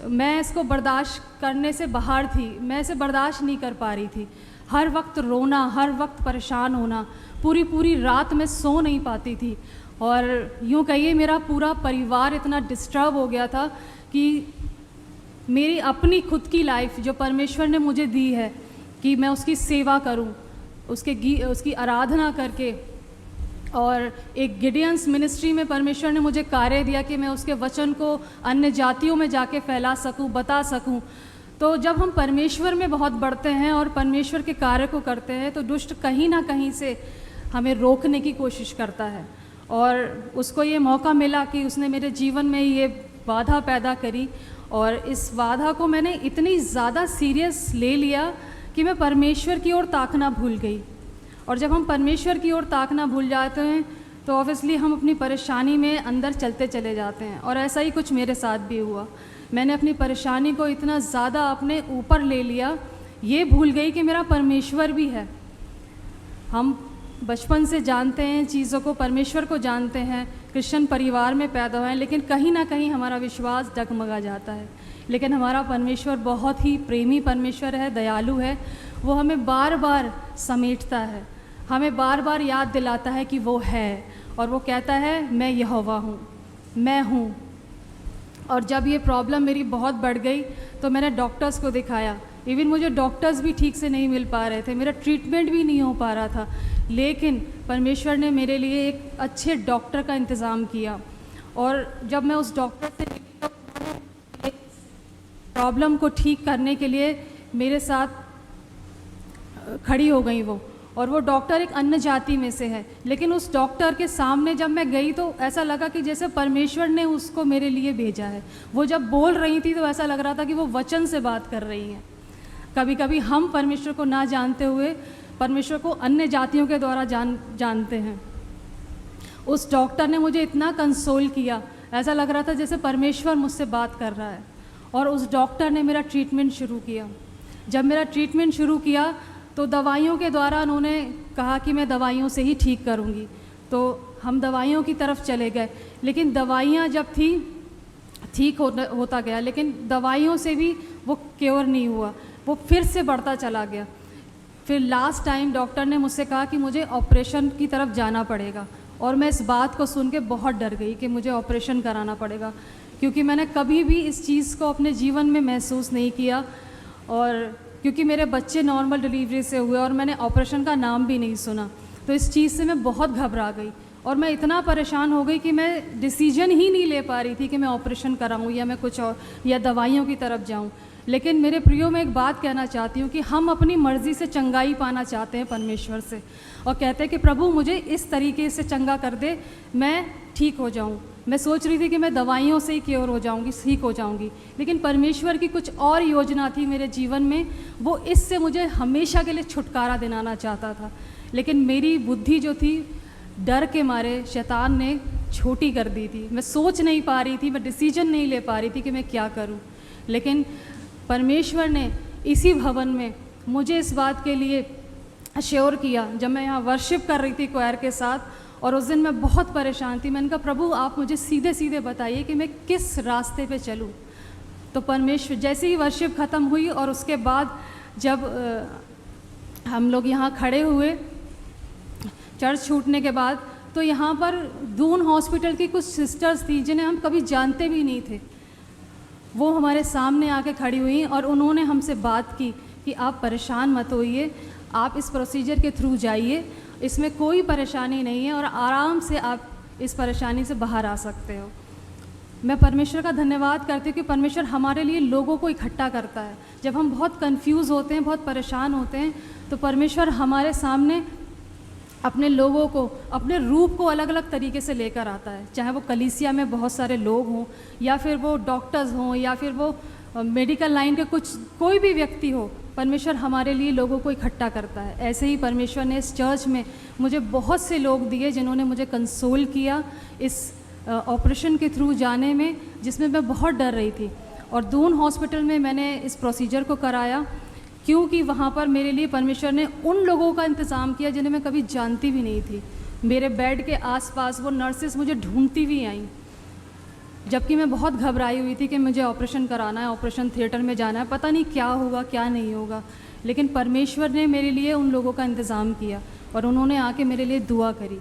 मैं इसको बर्दाश्त करने से बाहर थी। मैं इसे बर्दाश्त नहीं कर पा रही थी। हर वक्त रोना, हर वक्त परेशान होना, पूरी पूरी रात में सो नहीं पाती थी और यूँ कहिए मेरा पूरा परिवार इतना डिस्टर्ब हो गया था कि मेरी अपनी खुद की लाइफ जो परमेश्वर ने मुझे दी है कि मैं उसकी सेवा करूं, उसकी आराधना करके, और एक गिडियंस मिनिस्ट्री में परमेश्वर ने मुझे कार्य दिया कि मैं उसके वचन को अन्य जातियों में जाके फैला सकूं, बता सकूं। तो जब हम परमेश्वर में बहुत बढ़ते हैं और परमेश्वर के कार्य को करते हैं तो दुष्ट कहीं ना कहीं से हमें रोकने की कोशिश करता है और उसको ये मौका मिला कि उसने मेरे जीवन में ये बाधा पैदा करी और इस बाधा को मैंने इतनी ज़्यादा सीरियस ले लिया कि मैं परमेश्वर की ओर ताकना भूल गई। और जब हम परमेश्वर की ओर ताकना भूल जाते हैं तो ऑब्वियसली हम अपनी परेशानी में अंदर चलते चले जाते हैं और ऐसा ही कुछ मेरे साथ भी हुआ। मैंने अपनी परेशानी को इतना ज़्यादा अपने ऊपर ले लिया, ये भूल गई कि मेरा परमेश्वर भी है। हम बचपन से जानते हैं चीज़ों को, परमेश्वर को जानते हैं, क्रिश्चियन परिवार में पैदा हुए हैं, लेकिन कहीं ना कहीं हमारा विश्वास डगमगा जाता है। लेकिन हमारा परमेश्वर बहुत ही प्रेमी परमेश्वर है, दयालु है। वो हमें बार बार समेटता है, हमें बार बार याद दिलाता है कि वो है और वो कहता है मैं यहोवा हूँ, मैं हूँ। और जब ये प्रॉब्लम मेरी बहुत बढ़ गई तो मैंने डॉक्टर्स को दिखाया। इवन मुझे डॉक्टर्स भी ठीक से नहीं मिल पा रहे थे, मेरा ट्रीटमेंट भी नहीं हो पा रहा था, लेकिन परमेश्वर ने मेरे लिए एक अच्छे डॉक्टर का इंतज़ाम किया। और जब मैं उस डॉक्टर से प्रॉब्लम को ठीक करने के लिए मेरे साथ खड़ी हो गई वो, और वो डॉक्टर एक अन्य जाति में से है, लेकिन उस डॉक्टर के सामने जब मैं गई तो ऐसा लगा कि जैसे परमेश्वर ने उसको मेरे लिए भेजा है। वो जब बोल रही थी तो ऐसा लग रहा था कि वो वचन से बात कर रही हैं। कभी कभी हम परमेश्वर को ना जानते हुए परमेश्वर को अन्य जातियों के द्वारा जानते हैं। उस डॉक्टर ने मुझे इतना कंसोल किया, ऐसा लग रहा था जैसे परमेश्वर मुझसे बात कर रहा है। और उस डॉक्टर ने मेरा ट्रीटमेंट शुरू किया। जब मेरा ट्रीटमेंट शुरू किया तो दवाइयों के द्वारा उन्होंने कहा कि मैं दवाइयों से ही ठीक करूंगी, तो हम दवाइयों की तरफ चले गए। लेकिन दवाइयाँ जब थी ठीक होता गया, लेकिन दवाइयों से भी वो क्योर नहीं हुआ, वो फिर से बढ़ता चला गया। फिर लास्ट टाइम डॉक्टर ने मुझसे कहा कि मुझे ऑपरेशन की तरफ जाना पड़ेगा, और मैं इस बात को सुन के बहुत डर गई कि मुझे ऑपरेशन कराना पड़ेगा, क्योंकि मैंने कभी भी इस चीज़ को अपने जीवन में महसूस नहीं किया। और क्योंकि मेरे बच्चे नॉर्मल डिलीवरी से हुए और मैंने ऑपरेशन का नाम भी नहीं सुना, तो इस चीज़ से मैं बहुत घबरा गई और मैं इतना परेशान हो गई कि मैं डिसीजन ही नहीं ले पा रही थी कि मैं ऑपरेशन कराऊं या मैं कुछ और या दवाइयों की तरफ जाऊं। लेकिन मेरे प्रियो, मैं एक बात कहना चाहती हूँ कि हम अपनी मर्ज़ी से चंगाई पाना चाहते हैं परमेश्वर से, और कहते हैं कि प्रभु मुझे इस तरीके से चंगा कर दे, मैं ठीक हो जाऊँ। मैं सोच रही थी कि मैं दवाइयों से ही क्योर हो जाऊंगी, ठीक हो जाऊंगी, लेकिन परमेश्वर की कुछ और योजना थी मेरे जीवन में। वो इससे मुझे हमेशा के लिए छुटकारा दिलाना चाहता था, लेकिन मेरी बुद्धि जो थी डर के मारे शैतान ने छोटी कर दी थी। मैं सोच नहीं पा रही थी, मैं डिसीजन नहीं ले पा रही थी कि मैं क्या करूं। लेकिन परमेश्वर ने इसी भवन में मुझे इस बात के लिए अश्योर किया जब मैं यहाँ वर्शिप कर रही थी क्वायर के साथ, और उस दिन मैं बहुत परेशान थी। मैंने कहा प्रभु आप मुझे सीधे सीधे बताइए कि मैं किस रास्ते पे चलूं। तो परमेश्वर, जैसे ही वर्शिप ख़त्म हुई और उसके बाद जब हम लोग यहाँ खड़े हुए चर्च छूटने के बाद, तो यहाँ पर दून हॉस्पिटल की कुछ सिस्टर्स थी जिन्हें हम कभी जानते भी नहीं थे। वो हमारे सामने आके खड़ी हुई और उन्होंने हमसे बात की कि आप परेशान मत होइए, आप इस प्रोसीजर के थ्रू जाइए, इसमें कोई परेशानी नहीं है और आराम से आप इस परेशानी से बाहर आ सकते हो। मैं परमेश्वर का धन्यवाद करती हूँ कि परमेश्वर हमारे लिए लोगों को इकट्ठा करता है। जब हम बहुत कंफ्यूज होते हैं, बहुत परेशान होते हैं, तो परमेश्वर हमारे सामने अपने लोगों को, अपने रूप को अलग अलग तरीके से लेकर आता है। चाहे वो कलीसिया में बहुत सारे लोग हों, या फिर वो डॉक्टर्स हों, या फिर वो मेडिकल लाइन के कोई भी व्यक्ति हो, परमेश्वर हमारे लिए लोगों को इकट्ठा करता है। ऐसे ही परमेश्वर ने इस चर्च में मुझे बहुत से लोग दिए जिन्होंने मुझे कंसोल किया इस ऑपरेशन के थ्रू जाने में, जिसमें मैं बहुत डर रही थी। और दून हॉस्पिटल में मैंने इस प्रोसीजर को कराया, क्योंकि वहाँ पर मेरे लिए परमेश्वर ने उन लोगों का इंतज़ाम किया जिन्हें मैं कभी जानती भी नहीं थी। मेरे बेड के आसपास वो नर्सेस मुझे ढूंढती हुई आईं, जबकि मैं बहुत घबराई हुई थी कि मुझे ऑपरेशन कराना है, ऑपरेशन थिएटर में जाना है, पता नहीं क्या होगा क्या नहीं होगा। लेकिन परमेश्वर ने मेरे लिए उन लोगों का इंतज़ाम किया और उन्होंने आके मेरे लिए दुआ करी।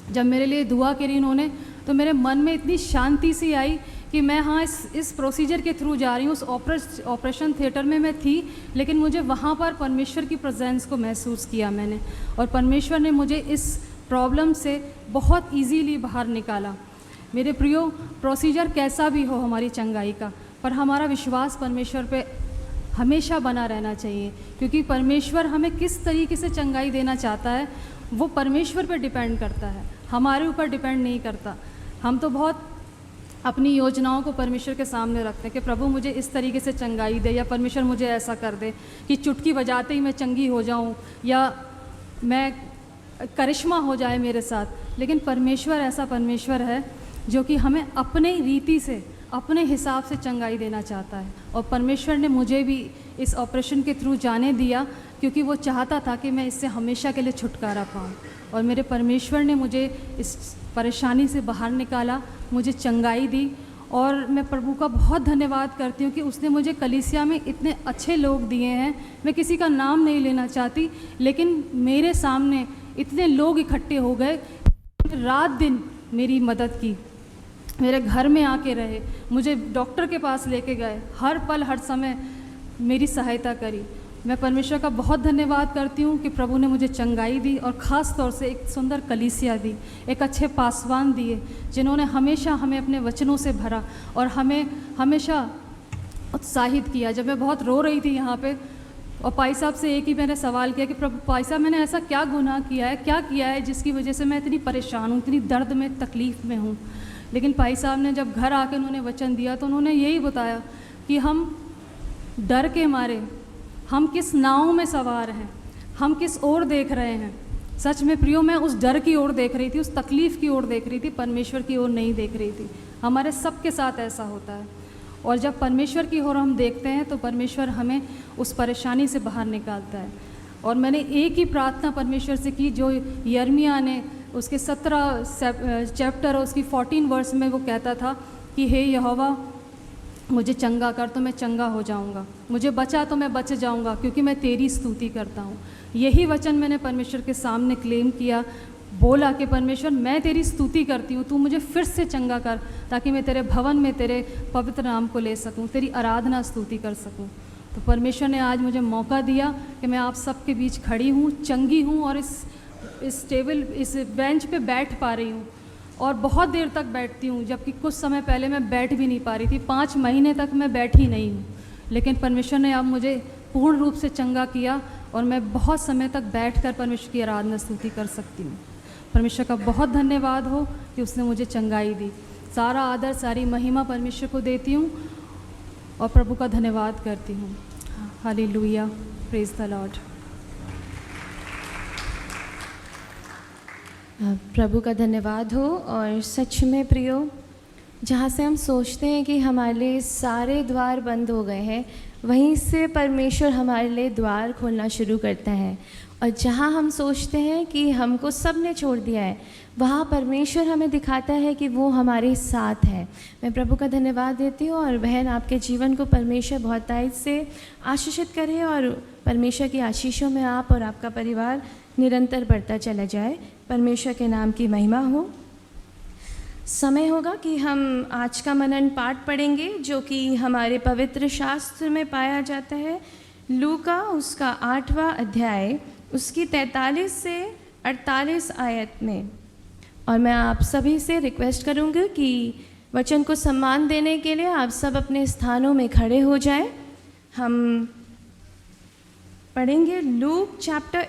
जब मेरे लिए दुआ करी उन्होंने, तो मेरे मन में इतनी शांति सी आई कि मैं हाँ इस प्रोसीजर के थ्रू जा रही हूँ। उस ऑपरेशन थिएटर में मैं थी, लेकिन मुझे वहाँ पर परमेश्वर की प्रेजेंस को महसूस किया मैंने, और परमेश्वर ने मुझे इस प्रॉब्लम से बहुत इजीली बाहर निकाला। मेरे प्रियो, प्रोसीजर कैसा भी हो हमारी चंगाई का, पर हमारा विश्वास परमेश्वर पे हमेशा बना रहना चाहिए, क्योंकि परमेश्वर हमें किस तरीके से चंगाई देना चाहता है वो परमेश्वर पे डिपेंड करता है, हमारे ऊपर डिपेंड नहीं करता। हम तो बहुत अपनी योजनाओं को परमेश्वर के सामने रखते हैं कि प्रभु मुझे इस तरीके से चंगाई दे, या परमेश्वर मुझे ऐसा कर दे कि चुटकी बजाते ही मैं चंगी हो जाऊं, या मैं करिश्मा हो जाए मेरे साथ। लेकिन परमेश्वर ऐसा परमेश्वर है जो कि हमें अपने रीति से, अपने हिसाब से चंगाई देना चाहता है। और परमेश्वर ने मुझे भी इस ऑपरेशन के थ्रू जाने दिया, क्योंकि वो चाहता था कि मैं इससे हमेशा के लिए छुटकारा पाऊँ। और मेरे परमेश्वर ने मुझे इस परेशानी से बाहर निकाला, मुझे चंगाई दी। और मैं प्रभु का बहुत धन्यवाद करती हूँ कि उसने मुझे कलीसिया में इतने अच्छे लोग दिए हैं। मैं किसी का नाम नहीं लेना चाहती, लेकिन मेरे सामने इतने लोग इकट्ठे हो गए, रात दिन मेरी मदद की, मेरे घर में आके रहे, मुझे डॉक्टर के पास लेके गए, हर पल हर समय मेरी सहायता करी। मैं परमेश्वर का बहुत धन्यवाद करती हूँ कि प्रभु ने मुझे चंगाई दी, और ख़ास तौर से एक सुंदर कलीसिया दी, एक अच्छे पासवान दिए जिन्होंने हमेशा हमें अपने वचनों से भरा और हमें हमेशा उत्साहित किया। जब मैं बहुत रो रही थी यहाँ पे, और पाई साहब से एक ही मैंने सवाल किया कि प्रभु पाई साहब मैंने ऐसा क्या गुनाह किया है, क्या किया है जिसकी वजह से मैं इतनी परेशान हूँ, इतनी दर्द में, तकलीफ़ में हूँ। लेकिन पाई साहब ने जब घर आके उन्होंने वचन दिया तो उन्होंने यही बताया कि हम डर के मारे, हम किस नाव में सवार हैं, हम किस ओर देख रहे हैं। सच में प्रियो, मैं उस डर की ओर देख रही थी, उस तकलीफ़ की ओर देख रही थी, परमेश्वर की ओर नहीं देख रही थी। हमारे सबके साथ ऐसा होता है, और जब परमेश्वर की ओर हम देखते हैं तो परमेश्वर हमें उस परेशानी से बाहर निकालता है। और मैंने एक ही प्रार्थना परमेश्वर से की जो यिर्मयाह ने उसके 17 चैप्टर और उसकी 14 वर्स में वो कहता था कि हे यहोवा मुझे चंगा कर तो मैं चंगा हो जाऊंगा, मुझे बचा तो मैं बच जाऊंगा, क्योंकि मैं तेरी स्तुति करता हूँ। यही वचन मैंने परमेश्वर के सामने क्लेम किया, बोला कि परमेश्वर मैं तेरी स्तुति करती हूँ, तू मुझे फिर से चंगा कर ताकि मैं तेरे भवन में तेरे पवित्र नाम को ले सकूँ, तेरी आराधना स्तुति कर सकूँ। तो परमेश्वर ने आज मुझे मौका दिया कि मैं आप सबके बीच खड़ी हूँ, चंगी हूँ, और इस बेंच पे बैठ पा रही हूँ, और बहुत देर तक बैठती हूँ, जबकि कुछ समय पहले मैं बैठ भी नहीं पा रही थी। 5 महीने तक मैं बैठी नहीं हूँ, लेकिन परमेश्वर ने अब मुझे पूर्ण रूप से चंगा किया, और मैं बहुत समय तक बैठकर परमेश्वर की आराधना स्तुति कर सकती हूँ। परमेश्वर का बहुत धन्यवाद हो कि उसने मुझे चंगाई दी। सारा आदर, सारी महिमा परमेश्वर को देती हूँ और प्रभु का धन्यवाद करती हूँ। Hallelujah, praise the Lord. प्रभु का धन्यवाद हो। और सच में प्रियो, जहाँ से हम सोचते हैं कि हमारे लिए सारे द्वार बंद हो गए हैं, वहीं से परमेश्वर हमारे लिए द्वार खोलना शुरू करता है। और जहाँ हम सोचते हैं कि हमको सब ने छोड़ दिया है, वहाँ परमेश्वर हमें दिखाता है कि वो हमारे साथ है। मैं प्रभु का धन्यवाद देती हूँ। और बहन, आपके जीवन को परमेश्वर बहुतायत से आशीषित करे, और परमेश्वर की आशीषों में आप और आपका परिवार निरंतर बढ़ता चला जाए। परमेश्वर के नाम की महिमा हो। समय होगा कि हम आज का मनन पाठ पढ़ेंगे, जो कि हमारे पवित्र शास्त्र में पाया जाता है। लूका उसका 8वां अध्याय, उसकी 43 से 48 आयत में। और मैं आप सभी से रिक्वेस्ट करूँगी कि वचन को सम्मान देने के लिए आप सब अपने स्थानों में खड़े हो जाएं। हम पढ़ेंगे लूक चैप्टर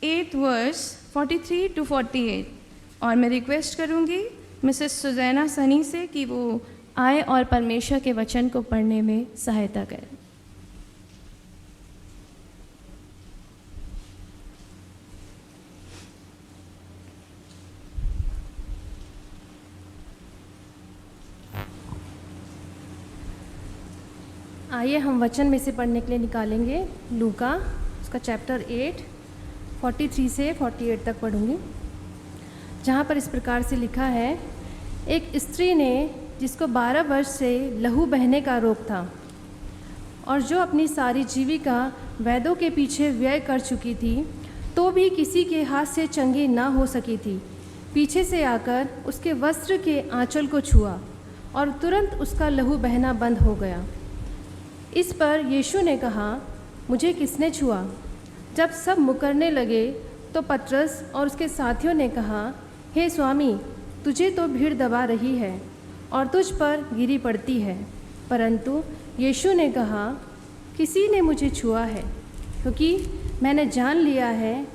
8 वर्स 43 to 48। और मैं रिक्वेस्ट करूँगी मिसेस सुजैना सनी से कि वो आए और परमेश्वर के वचन को पढ़ने में सहायता करें। आइए हम वचन में से पढ़ने के लिए निकालेंगे। लूका उसका चैप्टर 8 43 से 48 तक पढ़ूंगी, जहाँ पर इस प्रकार से लिखा है। एक स्त्री ने जिसको 12 वर्ष से लहू बहने का रोग था और जो अपनी सारी जीविका वैद्यों के पीछे व्यय कर चुकी थी, तो भी किसी के हाथ से चंगी ना हो सकी थी, पीछे से आकर उसके वस्त्र के आंचल को छुआ और तुरंत उसका लहू बहना बंद हो गया। इस पर यीशु ने कहा, मुझे किसने छुआ? जब सब मुकरने लगे तो पतरस और उसके साथियों ने कहा, हे स्वामी, तुझे तो भीड़ दबा रही है और तुझ पर गिरी पड़ती है। परंतु यीशु ने कहा, किसी ने मुझे छुआ है, क्योंकि मैंने जान लिया है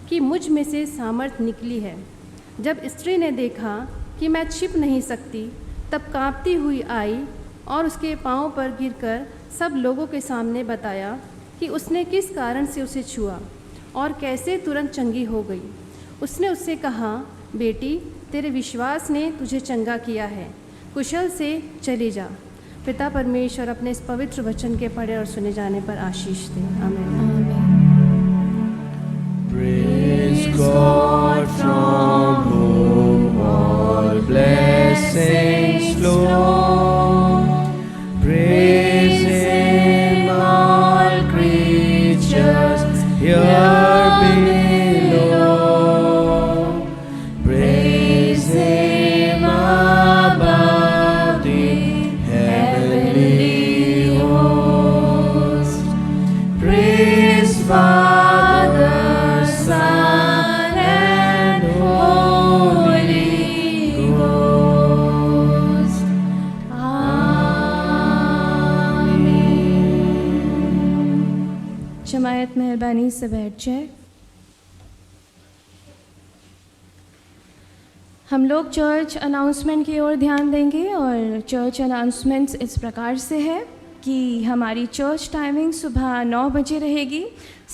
कि मुझ में से सामर्थ निकली है। जब स्त्री ने देखा कि मैं छिप नहीं सकती, तब कांपती हुई आई और उसके पांव पर गिरकर सब लोगों के सामने बताया कि उसने किस कारण से उसे छुआ और कैसे तुरंत चंगी हो गई। उसने उससे कहा, बेटी, तेरे विश्वास ने तुझे चंगा किया है, कुशल से चली जा। पिता परमेश्वर अपने इस पवित्र वचन के पढ़े और सुने जाने पर आशीष दे। आमीन। Praise God from whom all blessings flow. Praise Him, all creatures here below. Praise Him above the heavenly host. Praise Father, Son, and Holy Ghost. जमायत मेहरबानी से बैठ जाए। हम लोग चर्च अनाउंसमेंट की ओर ध्यान देंगे और चर्च अनाउंसमेंट्स इस प्रकार से है कि हमारी चर्च टाइमिंग सुबह 9 बजे रहेगी।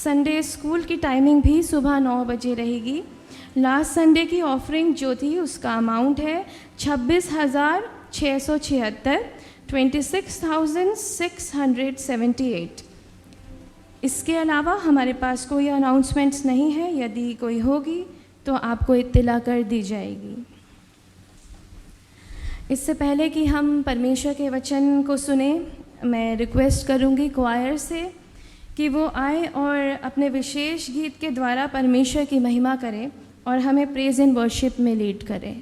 संडे स्कूल की टाइमिंग भी सुबह 9 बजे रहेगी। लास्ट संडे की ऑफरिंग जो थी उसका अमाउंट है 26,676, 26,678। इसके अलावा हमारे पास कोई अनाउंसमेंट्स नहीं है। यदि कोई होगी तो आपको इत्तला कर दी जाएगी। इससे पहले कि हम परमेश्वर के वचन को सुने, मैं रिक्वेस्ट करूंगी क्वायर से कि वो आए और अपने विशेष गीत के द्वारा परमेश्वर की महिमा करें और हमें प्रेज एंड वर्शिप में लीड करें।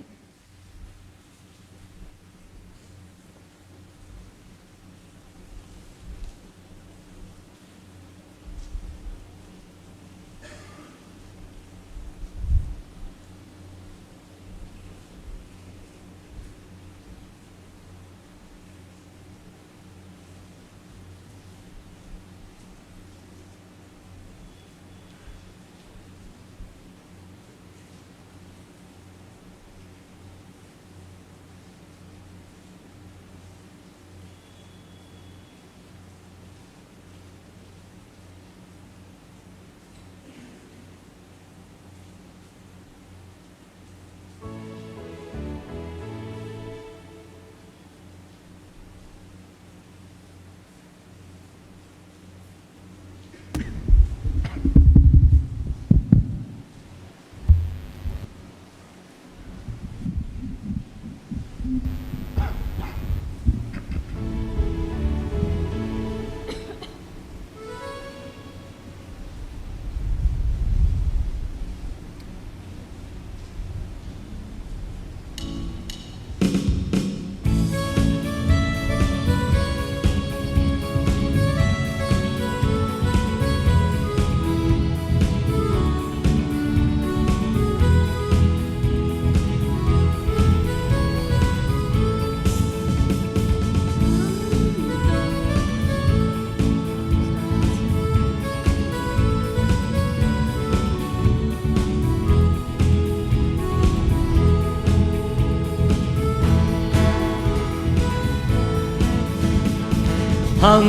हम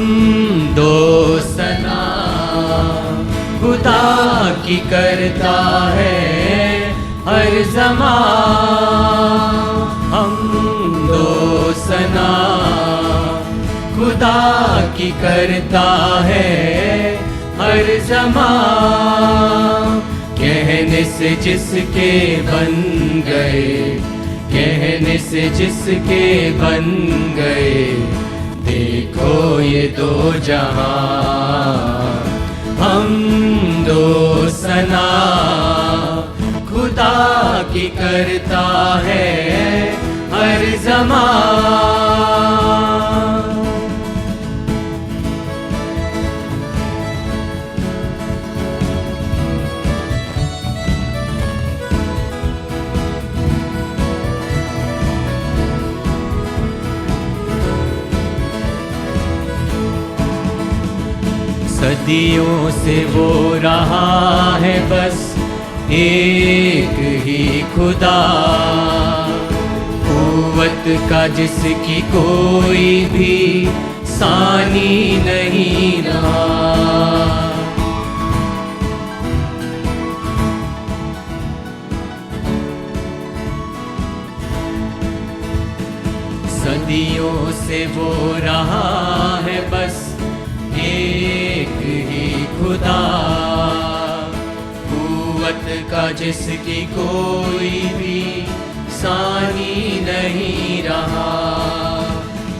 दो सना खुदा की करता है हर ज़मां। हम दो सना खुदा की करता है हर ज़मां। कहने से जिसके बन गए, कहने से जिसके बन गए, देखो ये दो जहां। हम दो सना खुदा की करता है हर ज़मां। सदियों से वो रहा है बस एक ही खुदा, कुव्वत का जिसकी कोई भी सानी नहीं रहा। सदियों से वो रहा है बस एक ही खुदा, कुव्वत का जिसकी कोई भी सानी नहीं रहा।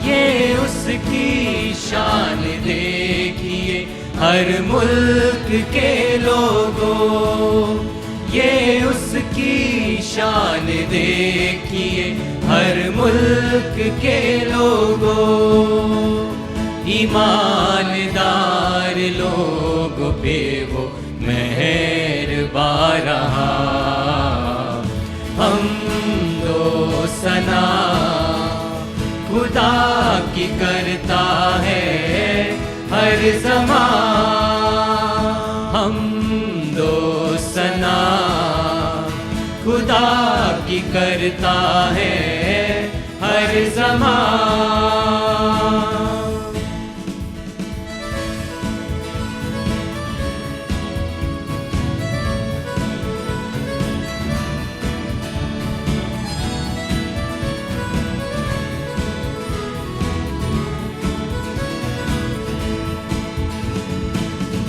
ये उसकी शान देखिए हर मुल्क के लोगों, ये उसकी शान देखिए हर मुल्क के लोगों। ईमानदार लोगों पे वो मेहरबान रहा। हम दो सना खुदा की करता है हर ज़मां। हम दो सना खुदा की करता है हर ज़मां।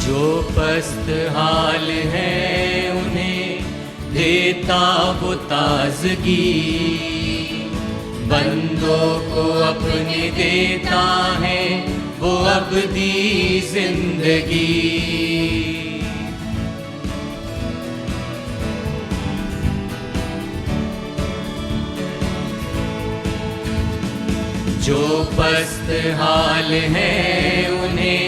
जो पस्त हाल है उन्हें देता वो ताज़गी, बंदों को अपने देता है वो अबदी जिंदगी। जो पस्त हाल है उन्हें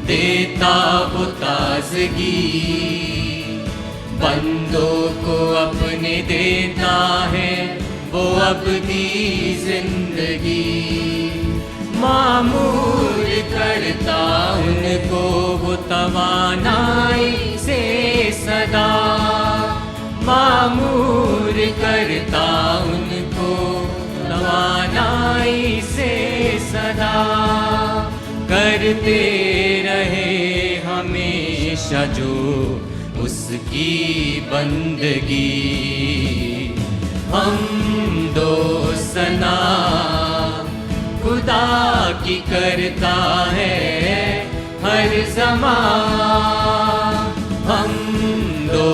देता वो ताज़गी, बंदों को अपने देता है वो अबदी जिंदगी। मामूर करता उनको वो तवानाई से सदा, मामूर करता उनको तवानाई से सदा। करते रहे हमेशा जो उसकी बंदगी। हम दो सना खुदा की करता है हर ज़मां। हम दो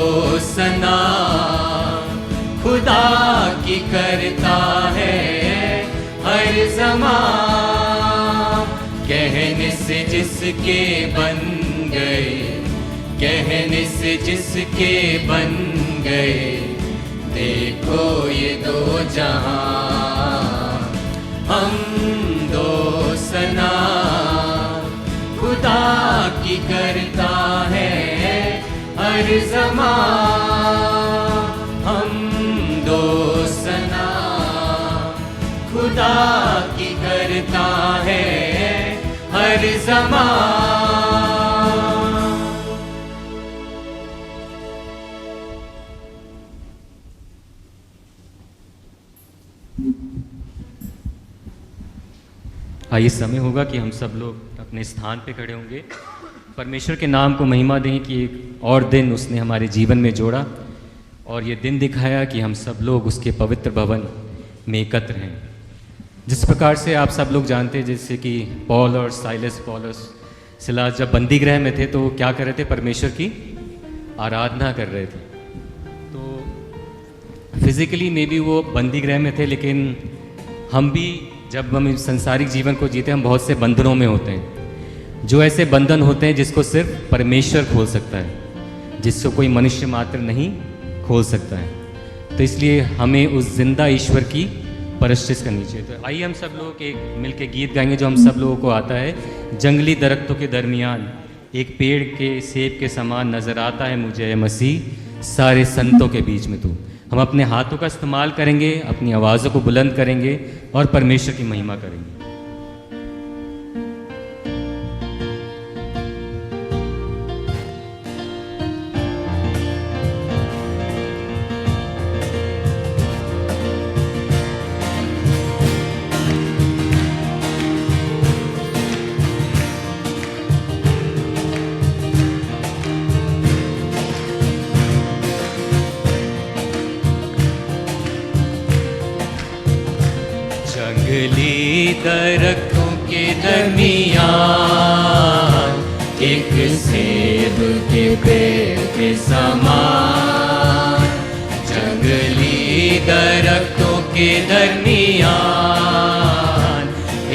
सना खुदा की करता है हर ज़मां। कहने से जिसके बन गए, कहने से जिसके बन गए, देखो ये दो जहां। हम दो सना खुदा की करता है हर ज़मां। हम दो सना खुदा की करता है हर ज़मां। आइए समय होगा कि हम सब लोग अपने स्थान पे खड़े होंगे, परमेश्वर के नाम को महिमा दें कि एक और दिन उसने हमारे जीवन में जोड़ा और ये दिन दिखाया कि हम सब लोग उसके पवित्र भवन में एकत्र हैं। जिस प्रकार से आप सब लोग जानते हैं, जैसे कि पॉल और पॉलस सिलास जब बंदी गृह में थे तो क्या कर रहे थे, परमेश्वर की आराधना कर रहे थे। तो फिजिकली मे बी वो बंदी गृह में थे, लेकिन हम भी जब हम इस सांसारिक जीवन को जीते हम बहुत से बंधनों में होते हैं, जो ऐसे बंधन होते हैं जिसको सिर्फ परमेश्वर खोल सकता है, जिसको कोई मनुष्य मात्र नहीं खोल सकता है। तो इसलिए हमें उस जिंदा ईश्वर की परस्तिश करनी चाहिए। तो आइए हम सब लोग एक मिल के गीत गाएंगे जो हम सब लोगों को आता है। जंगली दरख्तों के दरमियान एक पेड़ के सेब के समान नज़र आता है मुझे ये मसीह, सारे संतों के बीच में तू। हम अपने हाथों का इस्तेमाल करेंगे, अपनी आवाज़ों को बुलंद करेंगे और परमेश्वर की महिमा करेंगे। जंगली दरख्तों के दरमियान एक सेब के पेड़ के समान, जंगली दरख्तों के दरमियान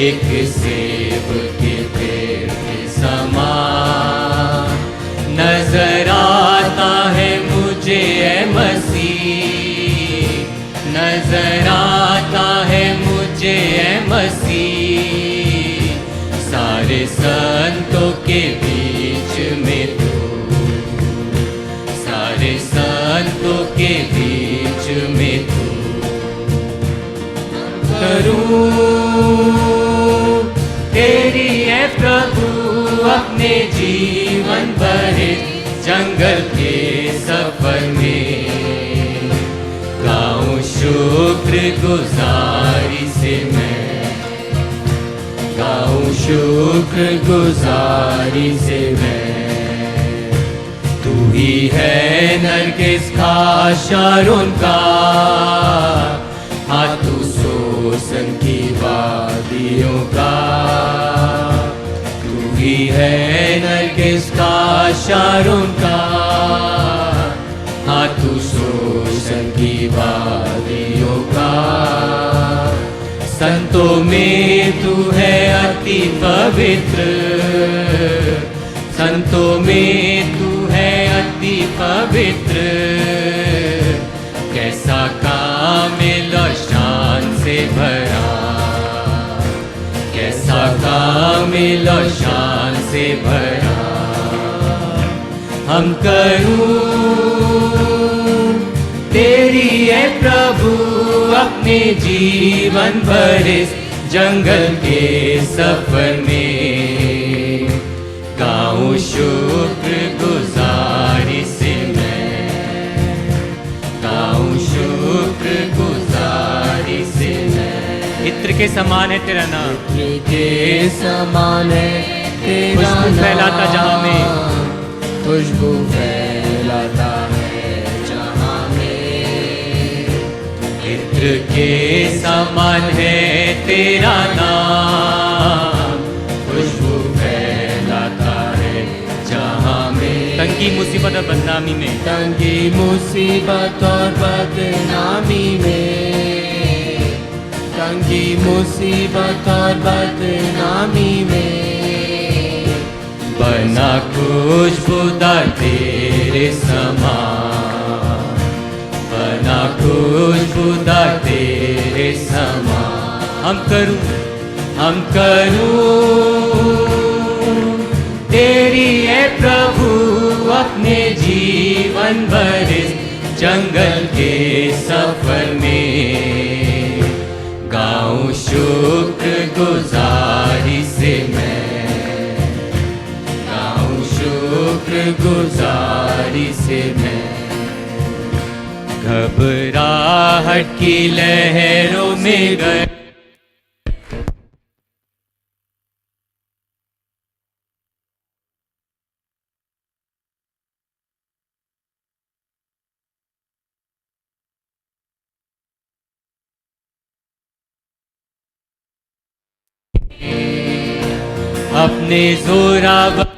एक सेब के पेड़ के समान नजर आता है मुझे ए मसीह, नजर आता है मुझे ए मसीह, सारे संतों के बीच में तू, सारे संतों के बीच में तू। करूं तेरी है प्रभु अपने जीवन भर जंगल के सफर में, गाऊं शुक्र गुजारी से मैं, गाऊं शुक्र गुजारी से मैं। तू ही है नरगिस का शारोन का, हाँ तू सोसन की वादियों का, तू ही है नरगिस का शारोन का, हाँ तू सोसन की वादियों का। संतों में तू है अति पवित्र, संतों में तू है अति पवित्र, कैसा कामिल और शान से भरा, कैसा कामिल और शान से भरा। हम करूं तेरी है प्रभु अपने जीवन भर इस जंगल के सफर में, गाऊं शुक्र गुजारी से मैं, गाऊं शुक्र गुजारी से मैं। इत्र के समान है तेरा नाम, इत्र के समान है तेरा नाम, खुशबू फैलाता जहां में, खुशबू फैलाता है जहां में। इत्र के समान है तेरा नाम, खुशबू फैलाता है जहां में। तंगी मुसीबत और बदनामी में, तंगी मुसीबत और बदनामी में, तंगी मुसीबत और बदनामी में, बना खुशबूदार तेरे समान, बना खुशबूदार तेरे समान। हम करूं तेरी है प्रभु अपने जीवन भर इस जंगल के सफर में, गाऊं शुक्र गुजारी से मैं, गाऊं शुक्र गुजारी से मैं। घबराहट की लहरों में गए अपने जोरावर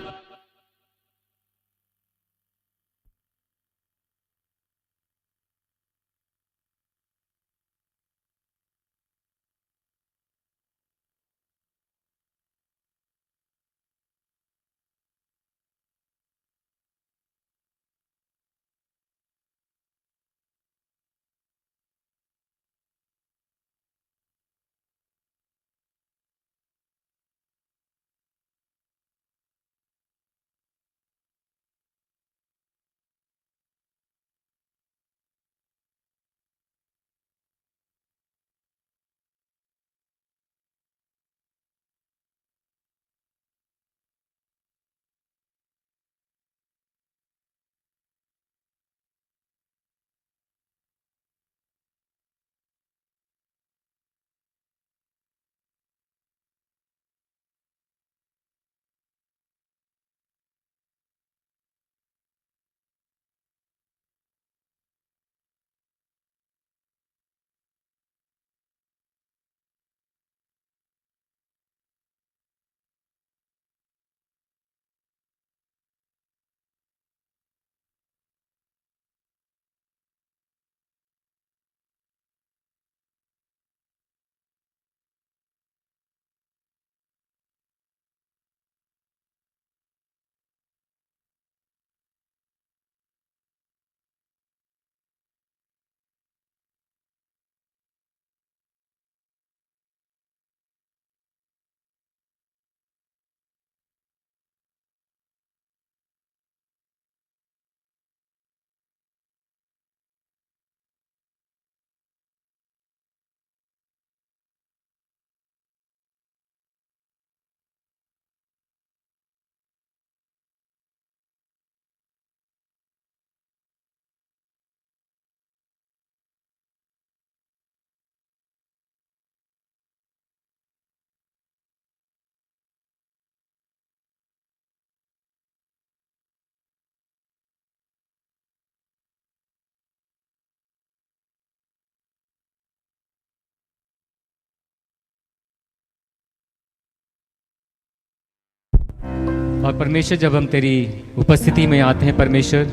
और परमेश्वर, जब हम तेरी उपस्थिति में आते हैं परमेश्वर,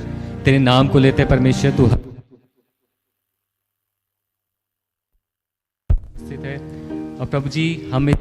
तेरे नाम को लेते हैं परमेश्वर, तू स्थित है। और प्रभु जी, हमें